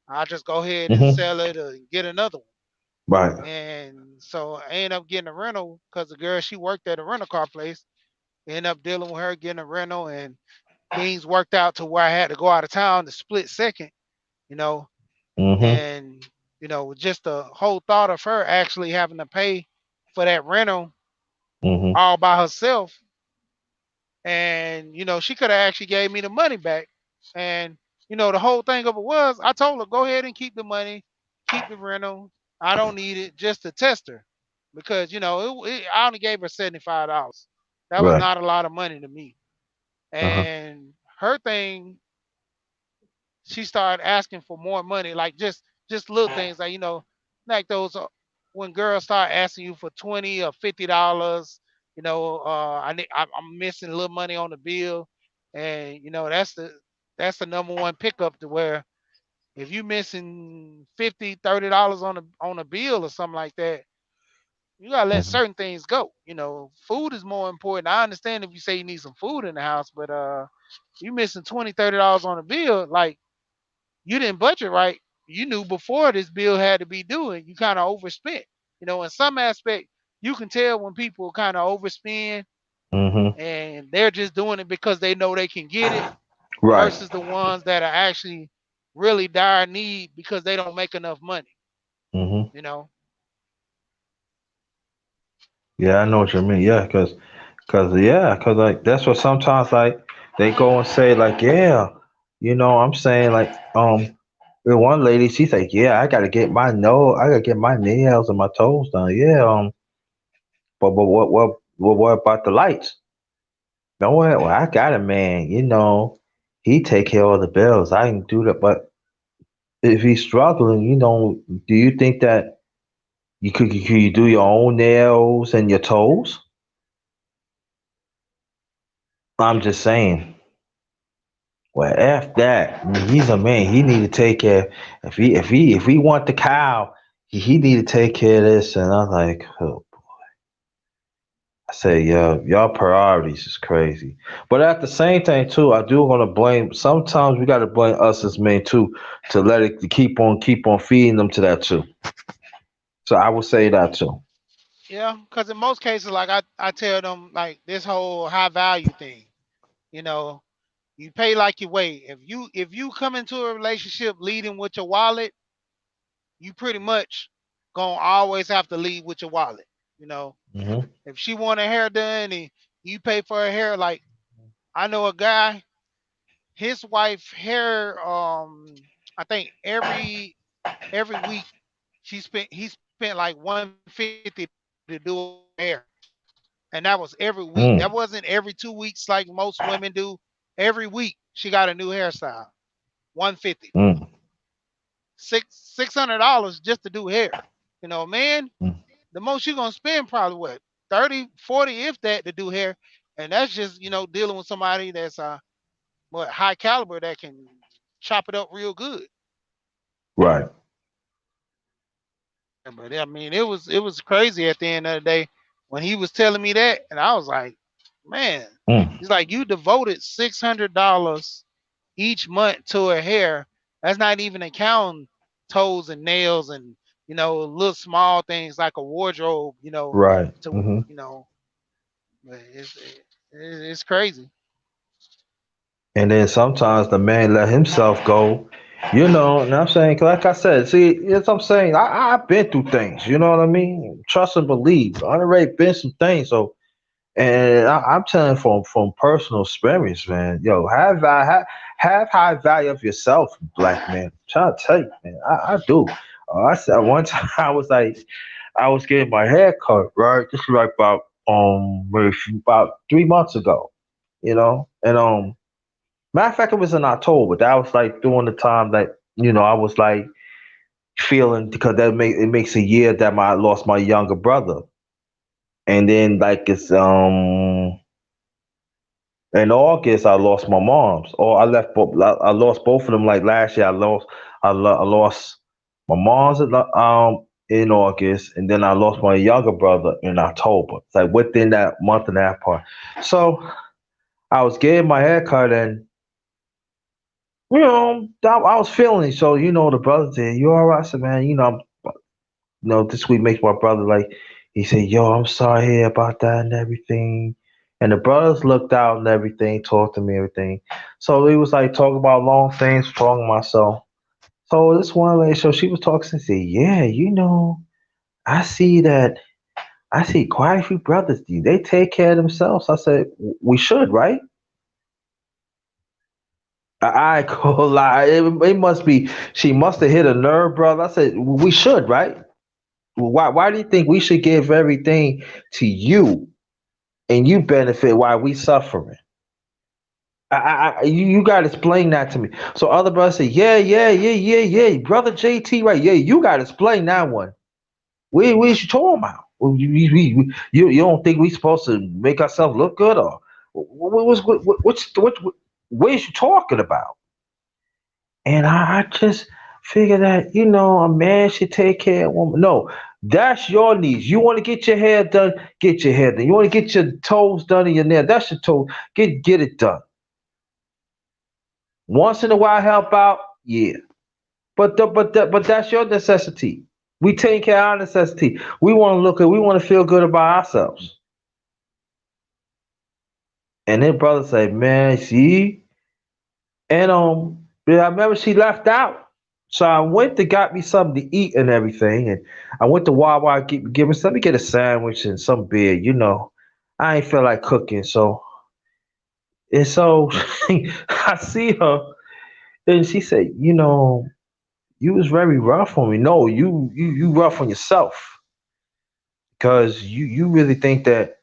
I just go ahead and Mhm. sell it or get another one. Right. And so I ended up getting a rental because the girl she worked at a rental car place. Ended up dealing with her getting a rental, and things worked out to where I had to go out of town to split second, you know, Mhm. and just the whole thought of her actually having to pay for that rental Mhm. all by herself, and she could have actually gave me the money back. And the whole thing of it was I told her go ahead and keep the money, keep the rental. I don't need it just to test her because I only gave her $75. That was Right. not a lot of money to me. Uh huh. And her thing, she started asking for more money, like just little things like like those when girls start asking you for $20 or $50. I'm missing a little money on the bill, and that's the number one pickup to where if you missing 50, $30 on a bill or something like that, you gotta let Mhm. certain things go. Food is more important. I understand if you say you need some food in the house, but you missing $20, $30 on a bill, like you didn't budget right. You knew before this bill had to be due, and you kind of overspent. In some aspect, you can tell when people kind of overspend Mhm. and they're just doing it because they know they can get it, Right. versus the ones that are actually really dire need because they don't make enough money. Mhm. You know. Yeah, I know what you mean. Yeah, cause like that's what sometimes like they go and say like, yeah, I'm saying like, with one lady, she's like, yeah, I gotta get my nails and my toes done. Yeah, but what about the lights? No, well, I got a man. He take care of the bills. I can do that, but if he's struggling, do you think that could you do your own nails and your toes? I'm just saying. Well, F that. I mean, he's a man. He need to take care. If he want the cow, he need to take care of this. And I'm like, oh. I say, yeah, y'all priorities is crazy. But at the same time, too, I do want to blame. Sometimes we got to blame us as men too, to let it to keep on feeding them to that too. So I would say that too. Yeah, because in most cases, like I tell them, like this whole high value thing, you know, you pay like you weigh. If you come into a relationship leading with your wallet, you pretty much gonna always have to lead with your wallet. You know, Mhm. if she want her hair done and you pay for her hair, like I know a guy, his wife hair, I think every week he spent like 150 to do her hair, and that was every week. That wasn't every 2 weeks like most women do. Every week she got a new hairstyle. 150, Mm. $600 just to do hair. Man, Mm. the most you're gonna spend probably what 30, 40, if that, to do hair. and that's just dealing with somebody that's what high caliber that can chop it up real good. Right. But I mean, it was crazy at the end of the day when he was telling me that, and I was like, man, Mm. he's like, you devoted $600 each month to her hair. That's not even accounting toes and nails and little small things like a wardrobe. Right. To Hmm. but it's crazy. And then sometimes the man let himself go. And I'm saying, 'cause like I said, see, that's what I'm saying. I've been through things. You know what I mean? Trust and believe. I already been some things. So, and I'm telling from personal experience, man. Yo, have high value of yourself, black man. I'm trying to tell you, man. I do. I said one time I was like, I was getting my hair cut, right? This was like maybe about 3 months ago, and matter of fact, it was in October. That was like during the time that I was like feeling because it makes a year that I lost my younger brother, and then like it's in August I lost my mom's. Or I lost both of them. Like last year, I lost my mom's in August, and then I lost my younger brother in October. It's like within that month and a half part. So I was getting my hair cut and. I was feeling it. So, the brother said, "You all right?" I said, "Man, this week makes my brother like." He said, "Yo, I'm sorry here about that and everything." And the brothers looked out and everything, talked to me, everything. So he was like talking about long things, talking to myself. So this one lady, so she was talking and said, "Yeah, I see that. I see quite a few brothers. They take care of themselves." I said, "We should, right?" I ain't gonna lie. It must be. She must have hit a nerve, brother. I said we should, right? Why do you think we should give everything to you and you benefit while we suffering? You got to explain that to me. So other brothers say, yeah, yeah, yeah, yeah, yeah. Brother JT, right? Yeah, you got to explain that one. What is you talking about? You don't think we supposed to make ourselves look good or what is you talking about? And I just figure that, a man should take care of a woman. No, that's your needs. You want to get your hair done, get your hair done. You want to get your toes done and your nail, that's your toe. Get it done. Once in a while, help out, yeah. But that's your necessity. We take care of our necessity. We want to look at. We want to feel good about ourselves. And then brother say, man, see, and yeah, I remember she left out. So I went to got me something to eat and everything, and I went to Wawa give me let me get a sandwich and some beer. I ain't feel like cooking, so I see her and she said, you was very rough on me. No, you rough on yourself because you really think that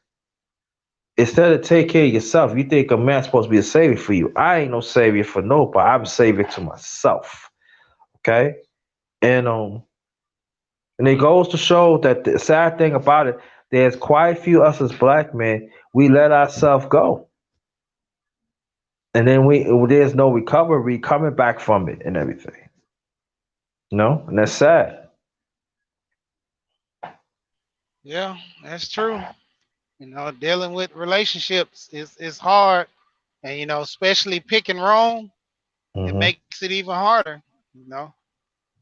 instead of take care of yourself, you think a man's supposed to be a savior for you. I ain't no savior for nobody. I'm a savior to myself. Okay, and it goes to show that the sad thing about it, there's quite a few us as black men, we let ourselves go. And then there's no recovery coming back from it and everything. And that's sad. Yeah, that's true. Dealing with relationships is hard, and especially picking wrong, it Hmm. makes it even harder. You know,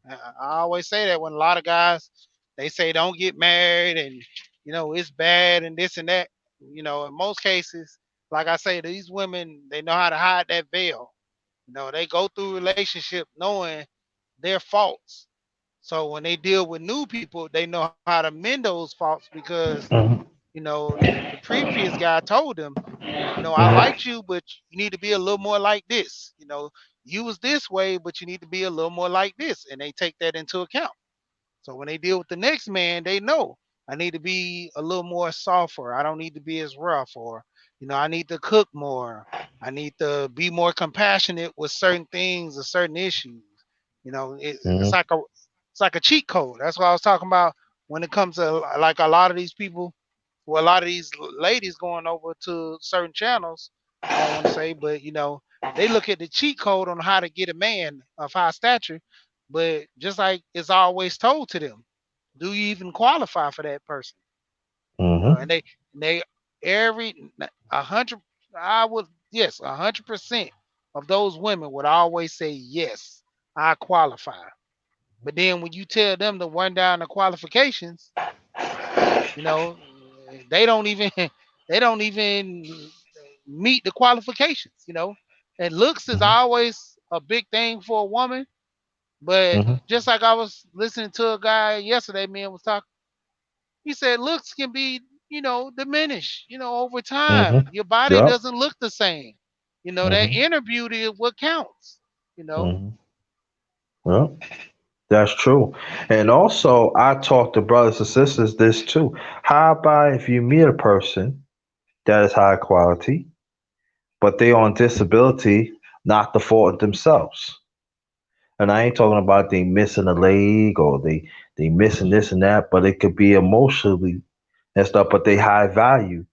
I always say that when a lot of guys they say don't get married and it's bad and this and that. In most cases, like I say, these women they know how to hide that veil. They go through relationship knowing their faults. So when they deal with new people, they know how to mend those faults because Hmm. the previous guy told them, I Hmm. liked you, but you need to be a little more like this. You was this way, but you need to be a little more like this, and they take that into account. So when they deal with the next man, they know I need to be a little more softer. I don't need to be as rough, or I need to cook more. I need to be more compassionate with certain things or certain issues. It's Hmm. like a cheat code. That's what I was talking about when it comes to like a lot of these people. well, a lot of these ladies going over to certain channels, I don't want to say, but they look at the cheat code on how to get a man of high stature, but just like it's always told to them, do you even qualify for that person? Mm-hmm. And they every 100, I would, yes, 100% of those women would always say yes, I qualify. But then when you tell them to run down the qualifications, you know, they don't even they don't even meet the qualifications. And looks is Mm-hmm. always a big thing for a woman. But Mm-hmm. just like I was listening to a guy yesterday, man was talking. He said looks can be, diminished, over time. Mm-hmm. Your body Yep. doesn't look the same. That Mm-hmm. inner beauty is what counts. You know. Mm-hmm. Well, that's true. And also, I talk to brothers and sisters this too. How about if you meet a person that is high quality, but they on disability, not the fault of themselves? And I ain't talking about they missing a leg or they missing this and that, but it could be emotionally and stuff, but they high value.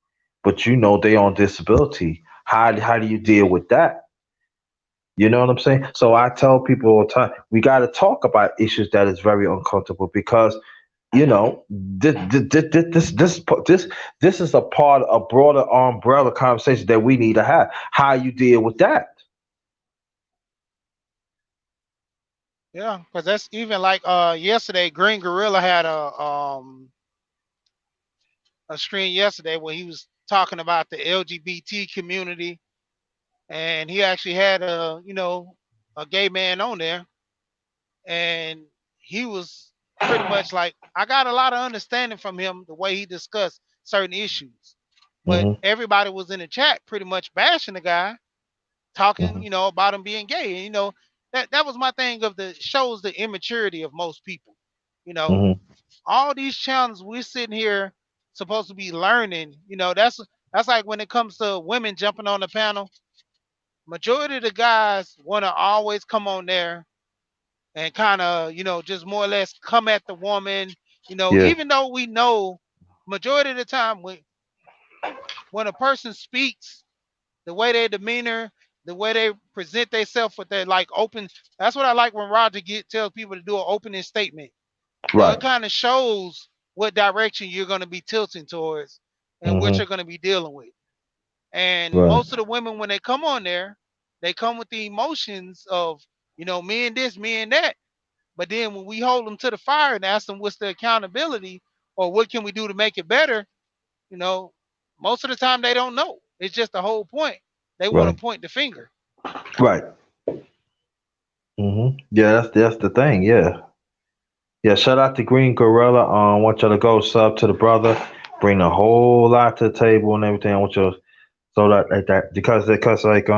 But they on disability. How do you deal with that? You know what I'm saying? So I tell people all the time, we got to talk about issues that is very uncomfortable because this is a part of a broader umbrella conversation that we need to have. How you deal with that? Yeah, because that's even like yesterday. Green Gorilla had a stream yesterday where he was talking about the LGBT community, and he actually had a gay man on there, and he was pretty much like, I got a lot of understanding from him the way he discussed certain issues, but Hmm. everybody was in the chat pretty much bashing the guy, talking Hmm. about him being gay, and that was my thing of the shows the immaturity of most people. You know, Hmm. all these channels we're sitting here supposed to be learning. That's like when it comes to women jumping on the panel. Majority of the guys want to always come on there and kind of just more or less come at the woman. Yeah. Even though we know majority of the time when a person speaks, the way they demeanor, the way they present themselves with their like open. That's what I like when Roger tells people to do an opening statement. It Right. kind of shows what direction you're going to be tilting towards and what Hmm. you're going to be dealing with. And Right. most of the women, when they come on there, they come with the emotions of, me and this, me and that. But then when we hold them to the fire and ask them what's the accountability or what can we do to make it better, you know, most of the time they don't know. It's just the whole point. They want Right. to point the finger. Right. Yeah, that's the thing. Yeah. Yeah. Shout out to Green Gorilla. Want y'all to go sub to the brother. Bring a whole lot to the table and everything. I want you so that like that because like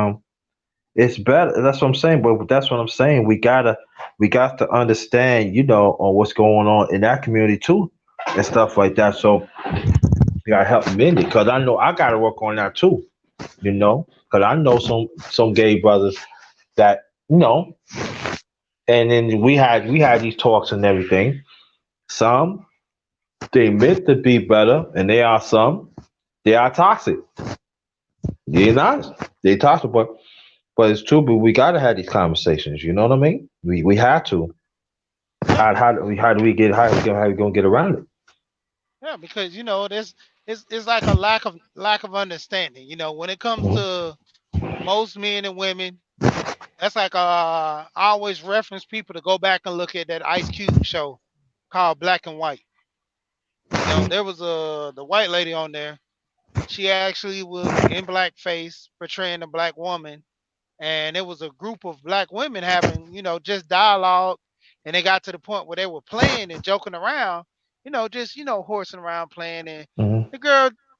it's better. That's what I'm saying. But that's what I'm saying. We got to understand, on what's going on in that community too, and stuff like that. So we gotta help them in it because I know I gotta work on that too. Because I know some gay brothers that you know, and then we had these talks and everything. Some they meant to be better, and they are some they are toxic. They're not. They toxic, but it's true. But we gotta have these conversations. You know what I mean? We have to. Yeah, How we gonna get around it? yeah, because this it's like a lack of understanding. When it comes Hmm. to most men and women, that's like I always reference people to go back and look at that Ice Cube show called Black and White. There was the white lady on there. She actually was in blackface portraying a black woman, and it was a group of black women having just dialogue, and they got to the point where they were playing and joking around, just horsing around playing, and Hmm.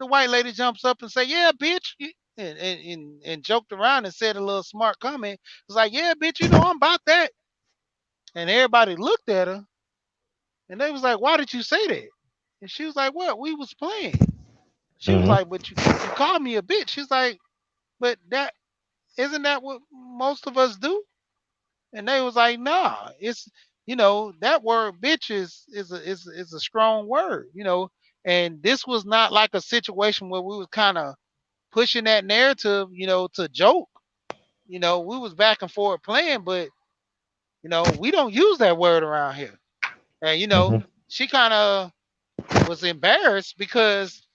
the white lady jumps up and say, "Yeah, bitch," and joked around and said a little smart comment. It was like, "Yeah, bitch, I'm about that," and everybody looked at her, and they was like, "Why did you say that?" And she was like, "What? We was playing." She was Hmm. like, "But you called me a bitch." She's like, "But that isn't that what most of us do?" And they was like, "Nah, it's that word bitch is a strong word. And this was not like a situation where we was kind of pushing that narrative, to joke. We was back and forth playing, but we don't use that word around here. And Mm-hmm. she kind of was embarrassed because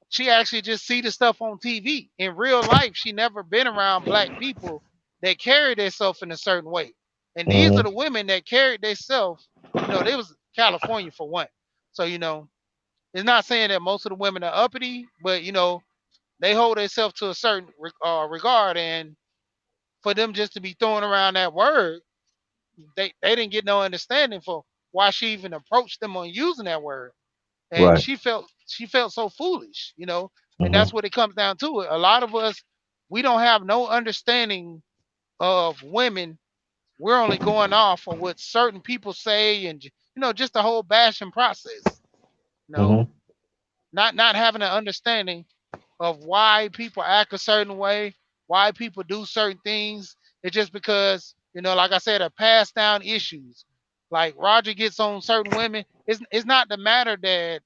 she actually just see the stuff on TV. In real life, she never been around black people that carry themselves in a certain way. And these are Mm-hmm. the women that carried themselves. They was California for one. So it's not saying that most of the women are uppity, but they hold themselves to a certain regard. And for them just to be throwing around that word, they didn't get no understanding for why she even approached them on using that word. And Right. she felt so foolish. And Mm-hmm. that's what it comes down to. A lot of us, we don't have no understanding of women. We're only going off of what certain people say, and just the whole bashing process. You know, Mm-hmm. not having an understanding of why people act a certain way, why people do certain things. It's just because, like I said, are passed down issues. Like Roger gets on certain women. It's not the matter that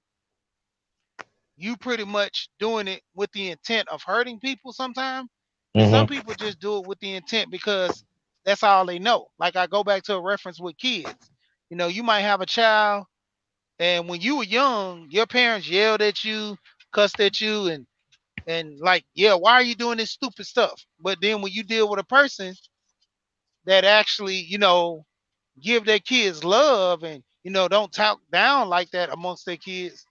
you pretty much doing it with the intent of hurting people sometimes. And some Mm-hmm. people just do it with the intent because that's all they know. Like I go back to a reference with kids. You might have a child, and when you were young, your parents yelled at you, cussed at you, and like, yeah, why are you doing this stupid stuff? But then when you deal with a person that actually, give their kids love and don't talk down like that amongst their kids,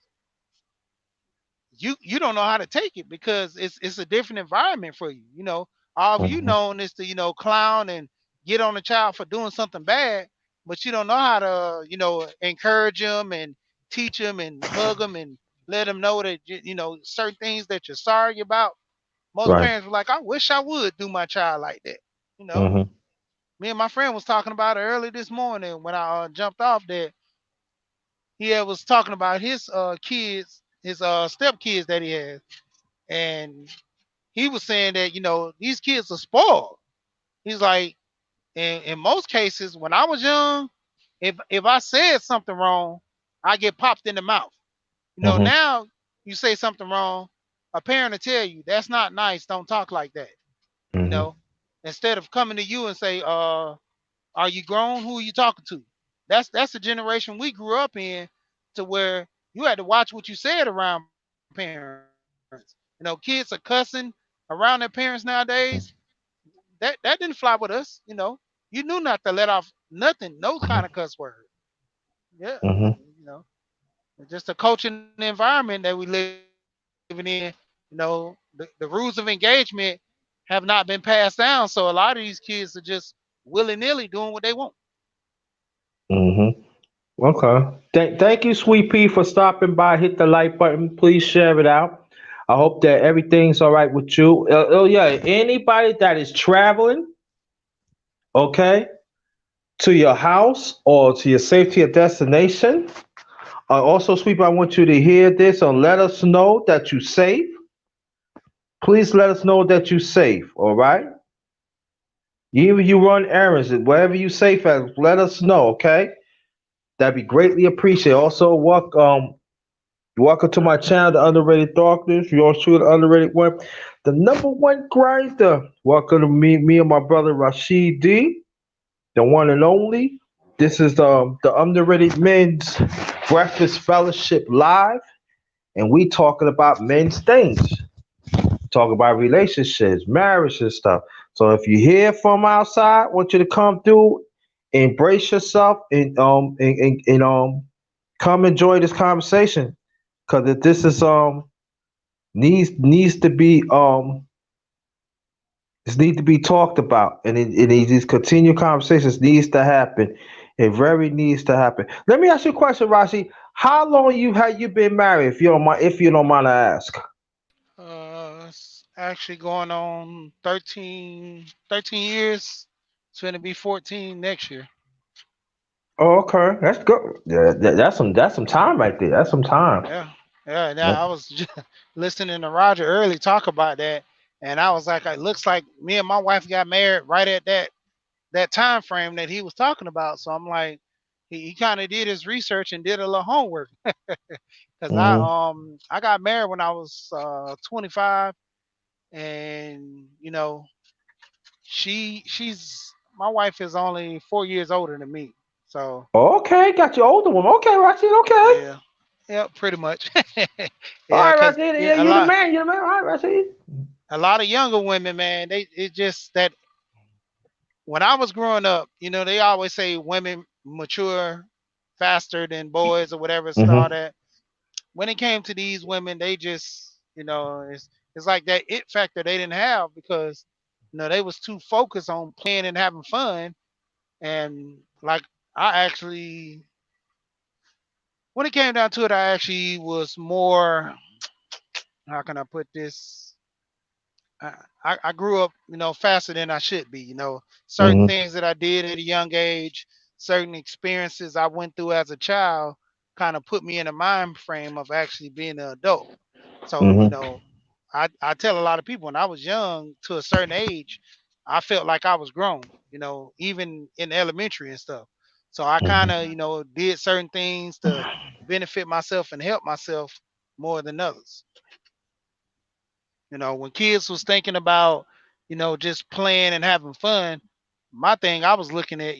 you don't know how to take it because it's a different environment for you. All you Mm-hmm. known is to clown and get on a child for doing something bad, but you don't know how to encourage them and teach them and hug them and let them know that certain things that you're sorry about. Most Right. parents were like, I wish I would do my child like that. You know, Mm-hmm. Me and my friend was talking about it early this morning when I jumped off that was talking about his kids, his step kids that he has, and he was saying that these kids are spoiled. He's like, in most cases, when I was young, if I said something wrong, I get popped in the mouth. Mm-hmm. Now you say something wrong, a parent will tell you that's not nice. Don't talk like that. You Mm-hmm. know, Instead of coming to you and say, are you grown? Who are you talking to? That's the generation we grew up in, to where you had to watch what you said around parents. Kids are cussing around their parents nowadays. That didn't fly with us. You knew not to let off nothing, no kind of cuss word. Yeah, Mm-hmm. it's just a culture and the environment that we living in. The rules of engagement have not been passed down, so a lot of these kids are just willy nilly doing what they want. Mm-hmm. Okay. Thank you, Sweet Pea, for stopping by. Hit the like button. Please share it out. I hope that everything's all right with you. Oh, yeah. Anybody that is traveling, okay, to your house or to your safety or destination, also, Sweet Pea, I want you to hear this and let us know that you're safe. Please let us know that you're safe. All right. Even you run errands, wherever you safe at, let us know. Okay. That'd be greatly appreciated. Also, welcome to my channel, The Underrated Darkness. Yours truly, the underrated one, the number one grinder. Welcome to me and my brother Rashid D, the one and only. This is the Underrated Men's Breakfast Fellowship Live, and we talking about men's things. Talk about relationships, marriage, and stuff. So if you hear from outside, I want you to come through, embrace yourself, and come enjoy this conversation. Cause if this is needs to be this need to be talked about, and these continued conversations needs to happen. It very needs to happen. Let me ask you a question, Rashi. How long you been married? If you don't mind, I ask. It's actually going on 13 years. It's going to be 14 next year. Oh, okay, that's good. Yeah, that's some time right there. That's some time. Yeah, yeah. Now I was just listening to Roger early talk about that, and I was like, it looks like me and my wife got married right at that time frame that he was talking about. So I'm like, he kind of did his research and did a little homework because Mm-hmm. I got married when I was 25, and she's my wife is only 4 years older than me, so Okay, got your older woman. Okay, Rashid. Okay. yeah, yeah, pretty much. All Yeah, right, because Rashid. Yeah, a you the lot man. You the man. All right, Rashid. a lot of younger women, man, they it just that when I was growing up, they always say women mature faster than boys or whatever, Mm-hmm. start at. When it came to these women, they just, it's like that it factor they didn't have because, they was too focused on playing and having fun. And like I actually, when it came down to it, I actually was more, how can I put this? I grew up, faster than I should be. Certain Mm-hmm. things that I did at a young age, certain experiences I went through as a child, kind of put me in a mind frame of actually being an adult. So, Mm-hmm. I tell a lot of people when I was young to a certain age, I felt like I was grown. Even in elementary and stuff. So I kind of, Mm-hmm. did certain things to benefit myself and help myself more than others. When kids was thinking about, just playing and having fun, my thing I was looking at,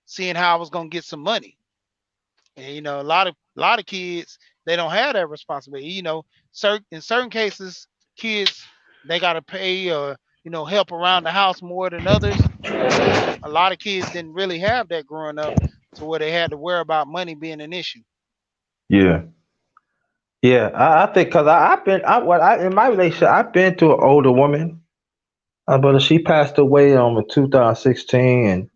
seeing how I was gonna get some money. And a lot of kids they don't have that responsibility. In certain cases, kids they gotta pay or help around the house more than others. A lot of kids didn't really have that growing up to where they had to worry about money being an issue. Yeah. Yeah. I think because I've been in my relationship I've been to an older woman. But she passed away in 2016, and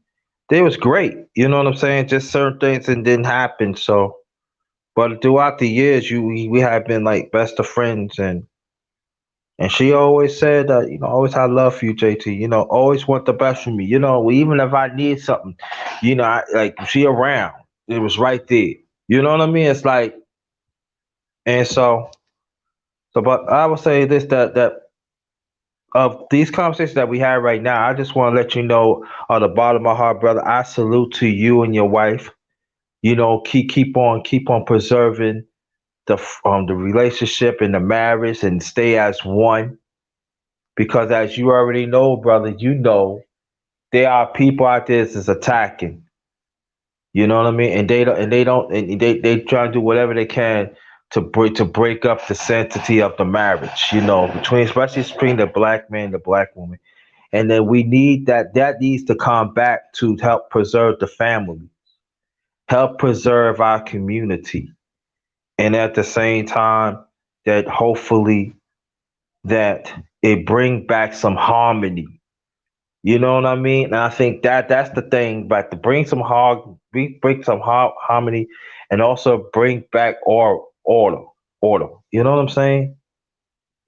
they was great. You know what I'm saying? Just certain things that didn't happen. So, but throughout the years, we have been like best of friends, and she always said that always had love for you, JT. Always want the best for me. Even if I need something, like she around, it was right there. You know what I mean? It's like, and but I would say this that of these conversations that we have right now, I just want to let you know, on the bottom of my heart, brother, I salute to you and your wife. Keep on preserving the relationship and the marriage and stay as one. Because as you already know, brother, there are people out there that's attacking. You know what I mean? And they try to do whatever they can to break up the sanctity of the marriage. Between especially between the black man and the black woman. And then we need that needs to come back to help preserve the family, help preserve our community, and at the same time that hopefully that it bring back some harmony. You know what I mean? And I think that's the thing, but to bring some harmony, and also bring back order. You know what I'm saying?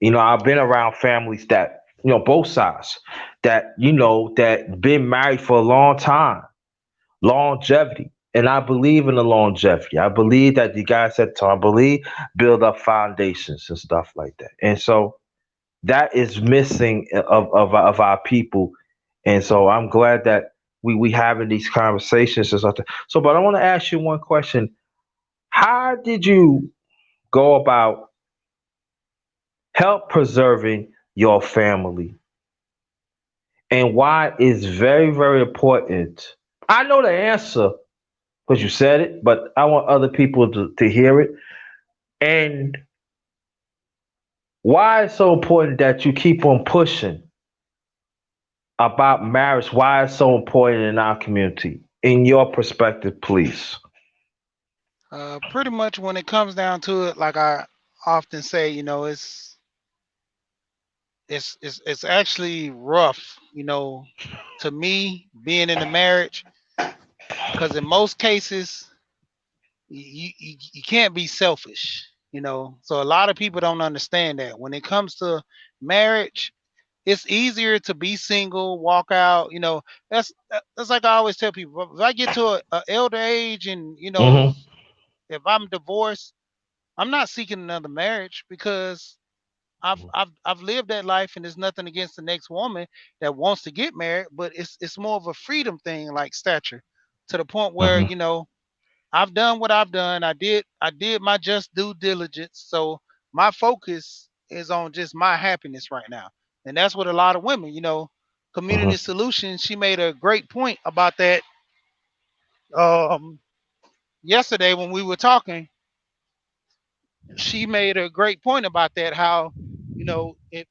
I've been around families that both sides that been married for a long time, longevity. And I believe in the longevity. I believe that the guy said to I believe build up foundations and stuff like that. And so that is missing of our people. And so I'm glad that we having these conversations and stuff. So, but I want to ask you one question. How did you go about help preserving your family? And why is very, very important? I know the answer because you said it, but I want other people to hear it. And why it's so important that you keep on pushing about marriage? Why it's so important in our community? In your perspective, please. Pretty much when it comes down to it, like I often say, it's actually rough, to me being in a marriage because in most cases you can't be selfish, so a lot of people don't understand that when it comes to marriage it's easier to be single, walk out, that's like I always tell people, if I get to a elder age and Mm-hmm. if I'm divorced, I'm not seeking another marriage because I've lived that life, and there's nothing against the next woman that wants to get married, but it's more of a freedom thing, like stature, to the point where Hmm. I've done what I've done. I did my just due diligence. So my focus is on just my happiness right now. And that's what a lot of women, community Hmm. solutions, she made a great point about that um yesterday when we were talking. She made a great point about that, how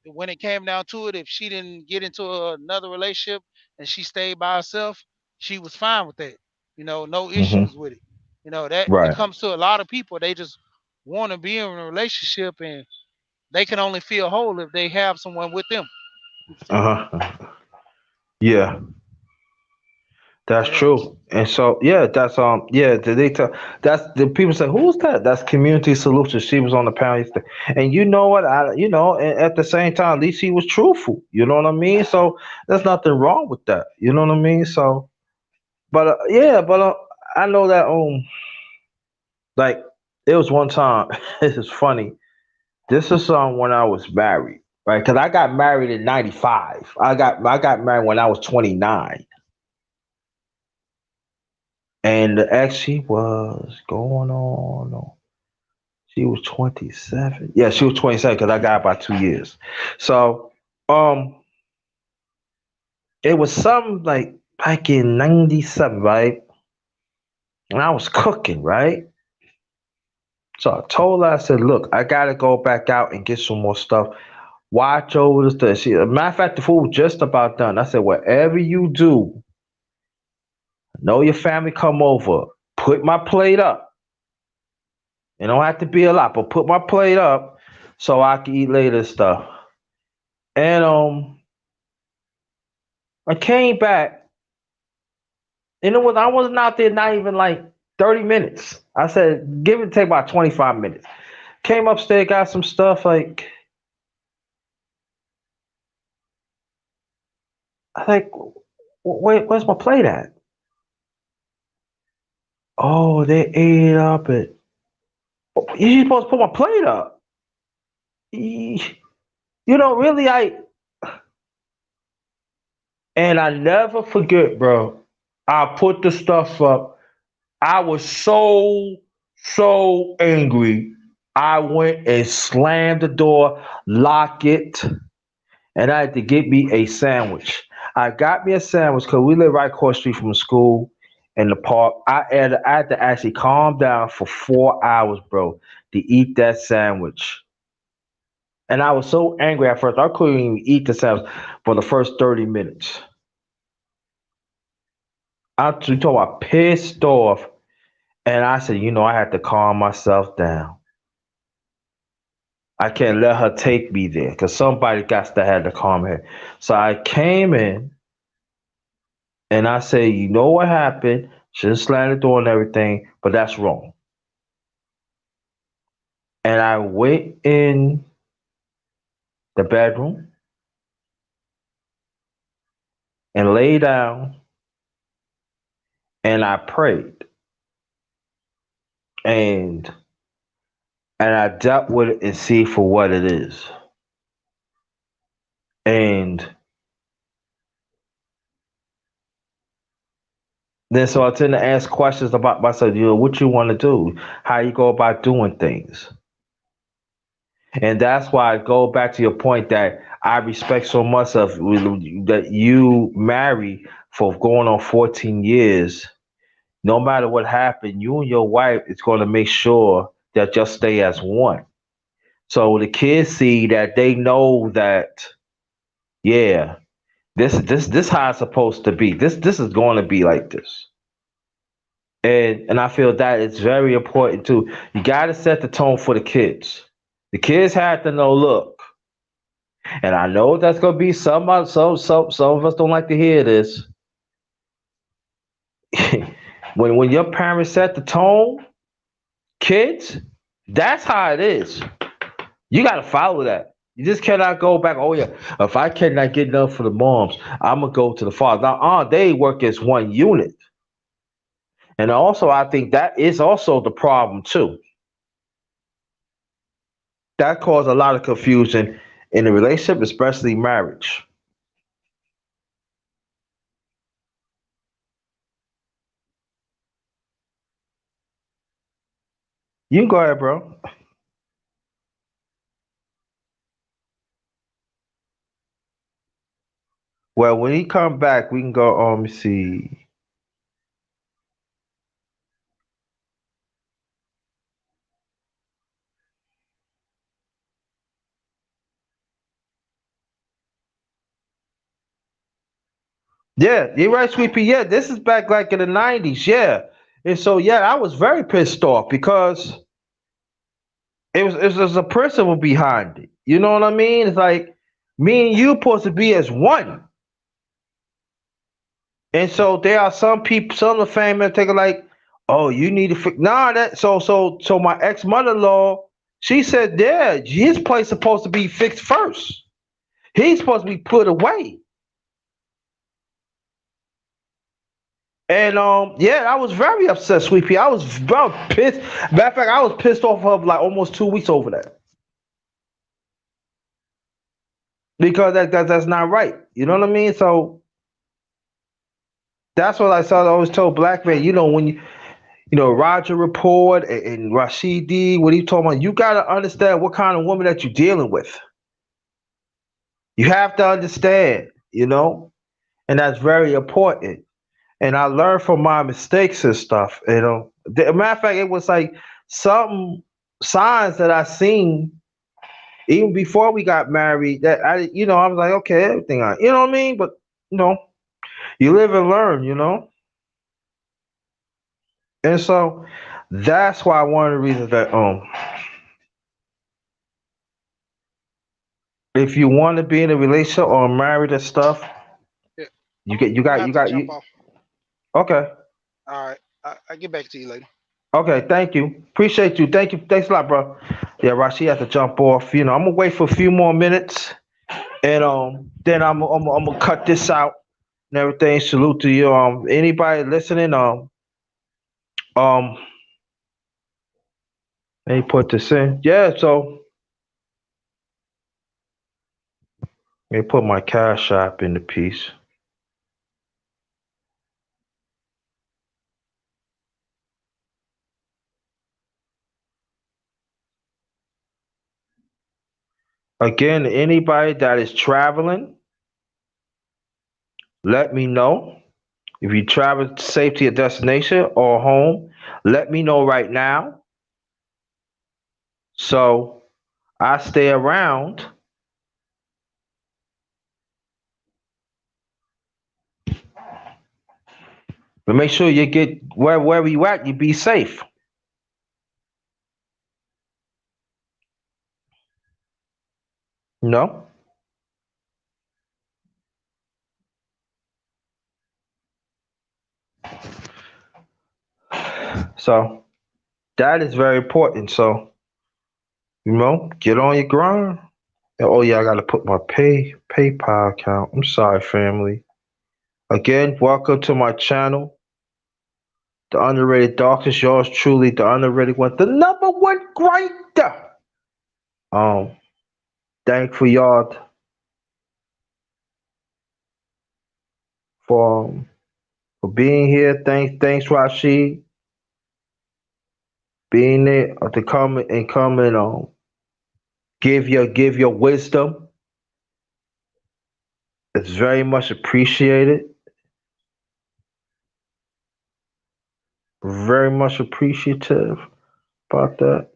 when it came down to it, if she didn't get into another relationship and she stayed by herself, she was fine with that. No Hmm. issues with it. That it Right. comes to a lot of people, they just want to be in a relationship, and they can only feel whole if they have someone with them. Uh-huh. Yeah, that's Yeah. true. And so yeah, that's yeah, they tell that's the people say, who's that? That's Community Solutions. She was on the panel yesterday. And you know what? At the same time, at least he was truthful. You know what I mean? So there's nothing wrong with that. You know what I mean? So but yeah, but I know that like it was one time, this is funny. This is when I was married, right? Because I got married in '95. I got married when I was 29, and the ex she was going on. No, she was 27. Yeah, she was 27 because I got about 2 years. So um, it was something like back in '97, right? And I was cooking, right? So I told her, I said, look, I gotta go back out and get some more stuff. Watch over the stuff. Matter of fact, the food was just about done. I said, whatever you do, know your family come over. Put my plate up. It don't have to be a lot, but put my plate up so I can eat later and stuff. And I came back, and I wasn't out there not even like 30 minutes. I said, give it take about 25 minutes. Came upstairs, got some stuff like I like, wait, where's my plate at? Oh, they ate it up. You supposed to put my plate up. Really, and I never forget, bro. I put the stuff up. I was so angry. I went and slammed the door, lock it, and I had to get me a sandwich. I got me a sandwich because we live right across the street from the school in the park. I had to actually calm down for 4 hours, bro, to eat that sandwich. And I was so angry at first, I couldn't even eat the sandwich for the first 30 minutes. You talking about pissed off. And I said, I had to calm myself down. I can't let her take me there because somebody got to have to calm her. So I came in and I said, you know what happened? Shouldn't slam the door and everything, but that's wrong. And I went in the bedroom and lay down and I prayed. And I dealt with it and see for what it is. And then so I tend to ask questions about myself, what you want to do, how you go about doing things. And that's why I go back to your point that I respect so much of that you marry for going on 14 years. No matter what happened, you and your wife is going to make sure that you stay as one. So the kids see that they know that, yeah, this how it's supposed to be. This is going to be like this. And I feel that it's very important too. You got to set the tone for the kids. The kids have to know, look, and I know that's gonna be some of us don't like to hear this. When your parents set the tone, kids, that's how it is. You gotta follow that. You just cannot go back. Oh yeah, if I cannot get enough for the moms, I'm gonna go to the father. Now, they work as one unit, and also I think that is also the problem too. That caused a lot of confusion in the relationship, especially marriage. You can go ahead, bro. Well, when he come back, we can go. Let me see. Yeah, you're right, Sweepy. Yeah, this is back like in the '90s. Yeah, and so yeah, I was very pissed off because it was a principle behind it. You know what I mean? It's like me and you supposed to be as one. And so there are some people, some of the family take it like, oh, you need to fix. Nah, that so my ex mother in law, she said, yeah, his place supposed to be fixed first. He's supposed to be put away. And yeah, I was very upset, Sweetie. I was very pissed. Matter of fact, I was pissed off of like almost 2 weeks over that because that's not right. You know what I mean? So that's what I always told black men. When Roger Report and Rashidi, what he told me, you got to understand what kind of woman that you're dealing with. You have to understand, and that's very important. And I learned from my mistakes and stuff. Matter of fact, it was like some signs that I seen even before we got married that I was like, okay, everything, you know what I mean? But you know, you live and learn, and so that's why one of the reasons that if you want to be in a relationship or married and stuff, Yeah, you get you I'm gonna got have you to got jump you. off. Okay, All right, I get back to you later. okay, thank you, appreciate you, thank you, thanks a lot, bro. Yeah, Rashi has to jump off. I'm gonna wait for a few more minutes, and then I'm gonna cut this out and everything. Salute to you. Anybody listening? Um, let me put this in. Yeah, so let me put my cash app in the piece. Again, anybody that is traveling, let me know. If you travel safe to your destination or home, let me know right now. So I stay around, but make sure you get wherever you at, you be safe. You know? So that is very important. So, get on your grind. Oh yeah, I gotta put my PayPal account. I'm sorry, family. Again, welcome to my channel, the underrated darkness. Yours truly, the underrated one, the number one grinder. Um, thankful y'all for for being here. Thanks, Rashid, being there to come and give your wisdom. It's very much appreciated. Very much appreciative about that.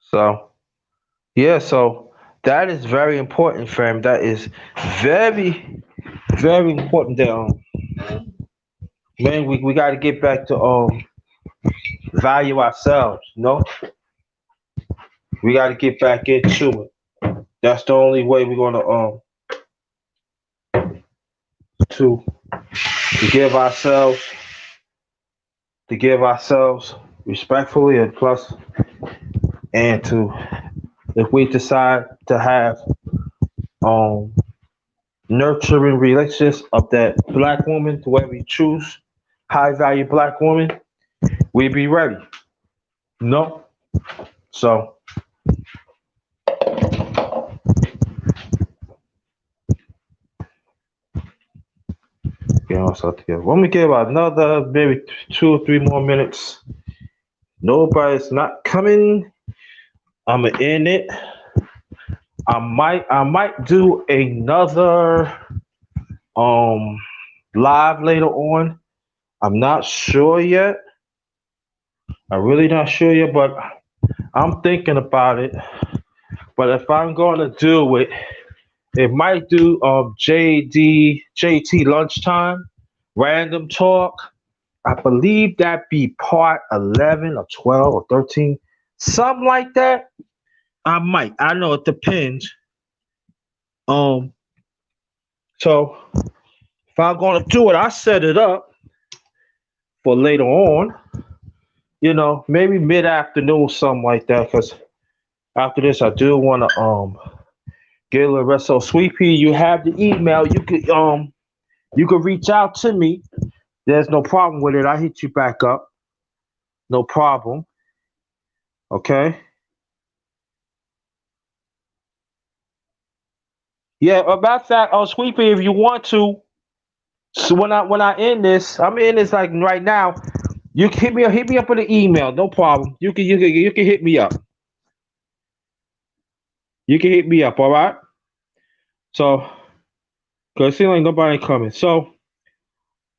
So yeah, so that is very important, fam. That is very, very important. That man, we got to get back to value ourselves. We got to get back into it. That's the only way we're gonna to to give ourselves to give ourselves respectfully, and plus and to if we decide to have um nurturing relationships of that black woman, the way we choose high value black woman, we be ready. No, so get ourselves together. Let me give about another maybe 2 or 3 more minutes. Nobody's not coming. I'm in it. I might do another um live later on. I'm not sure yet. I'm really not sure yet, but I'm thinking about it. But if I'm gonna do it, it might do JT lunchtime, random talk. I believe that be part 11 or 12 or 13, something like that. I might. I know it depends. Um, so if I'm gonna do it, I set it up for later on. Maybe mid afternoon, something like that. Because after this, I do want to get a little rest. So, Sweet Pea, you have the email. You could reach out to me. There's no problem with it. I hit you back up. No problem. Okay. Yeah. About that, Sweet Pea, if you want to. So when I end this, I'm in this like right now. You can hit me up with an email. No problem. You can hit me up. You can hit me up. All right. So, cause it seems like nobody coming. So,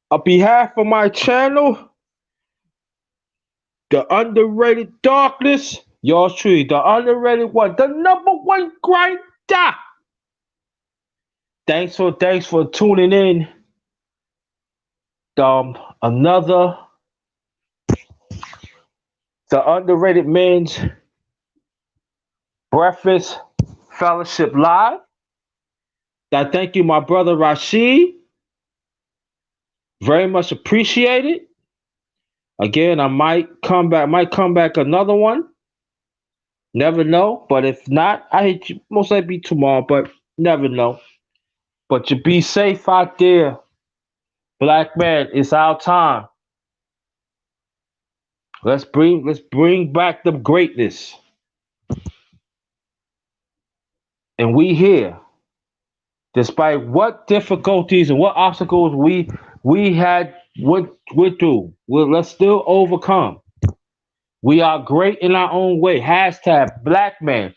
on behalf of my channel, the underrated darkness, yours truly, the underrated one, the number one grinder. Thanks for tuning in. Another the underrated men's breakfast fellowship live. I thank you, my brother Rashid. Very much appreciated. Again, I might come back another one. Never know. But if not, I hit you most likely tomorrow, but never know. But you be safe out there. Black man, it's our time. Let's bring back the greatness. And we here. Despite what difficulties and what obstacles we had went through, let's still overcome. We are great in our own way. Hashtag black man.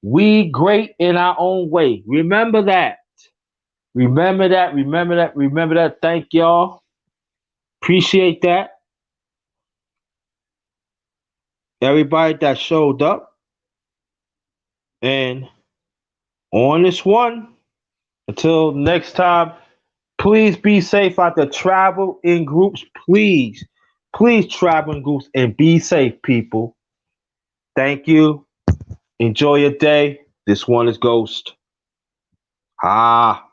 We great in our own way. Remember that. Remember that. Remember that. Remember that. Thank y'all. Appreciate that. Everybody that showed up. And on this one, until next time, please be safe out there. Travel in groups, please. Please travel in groups and be safe, people. Thank you. Enjoy your day. This one is Ghost. Ah.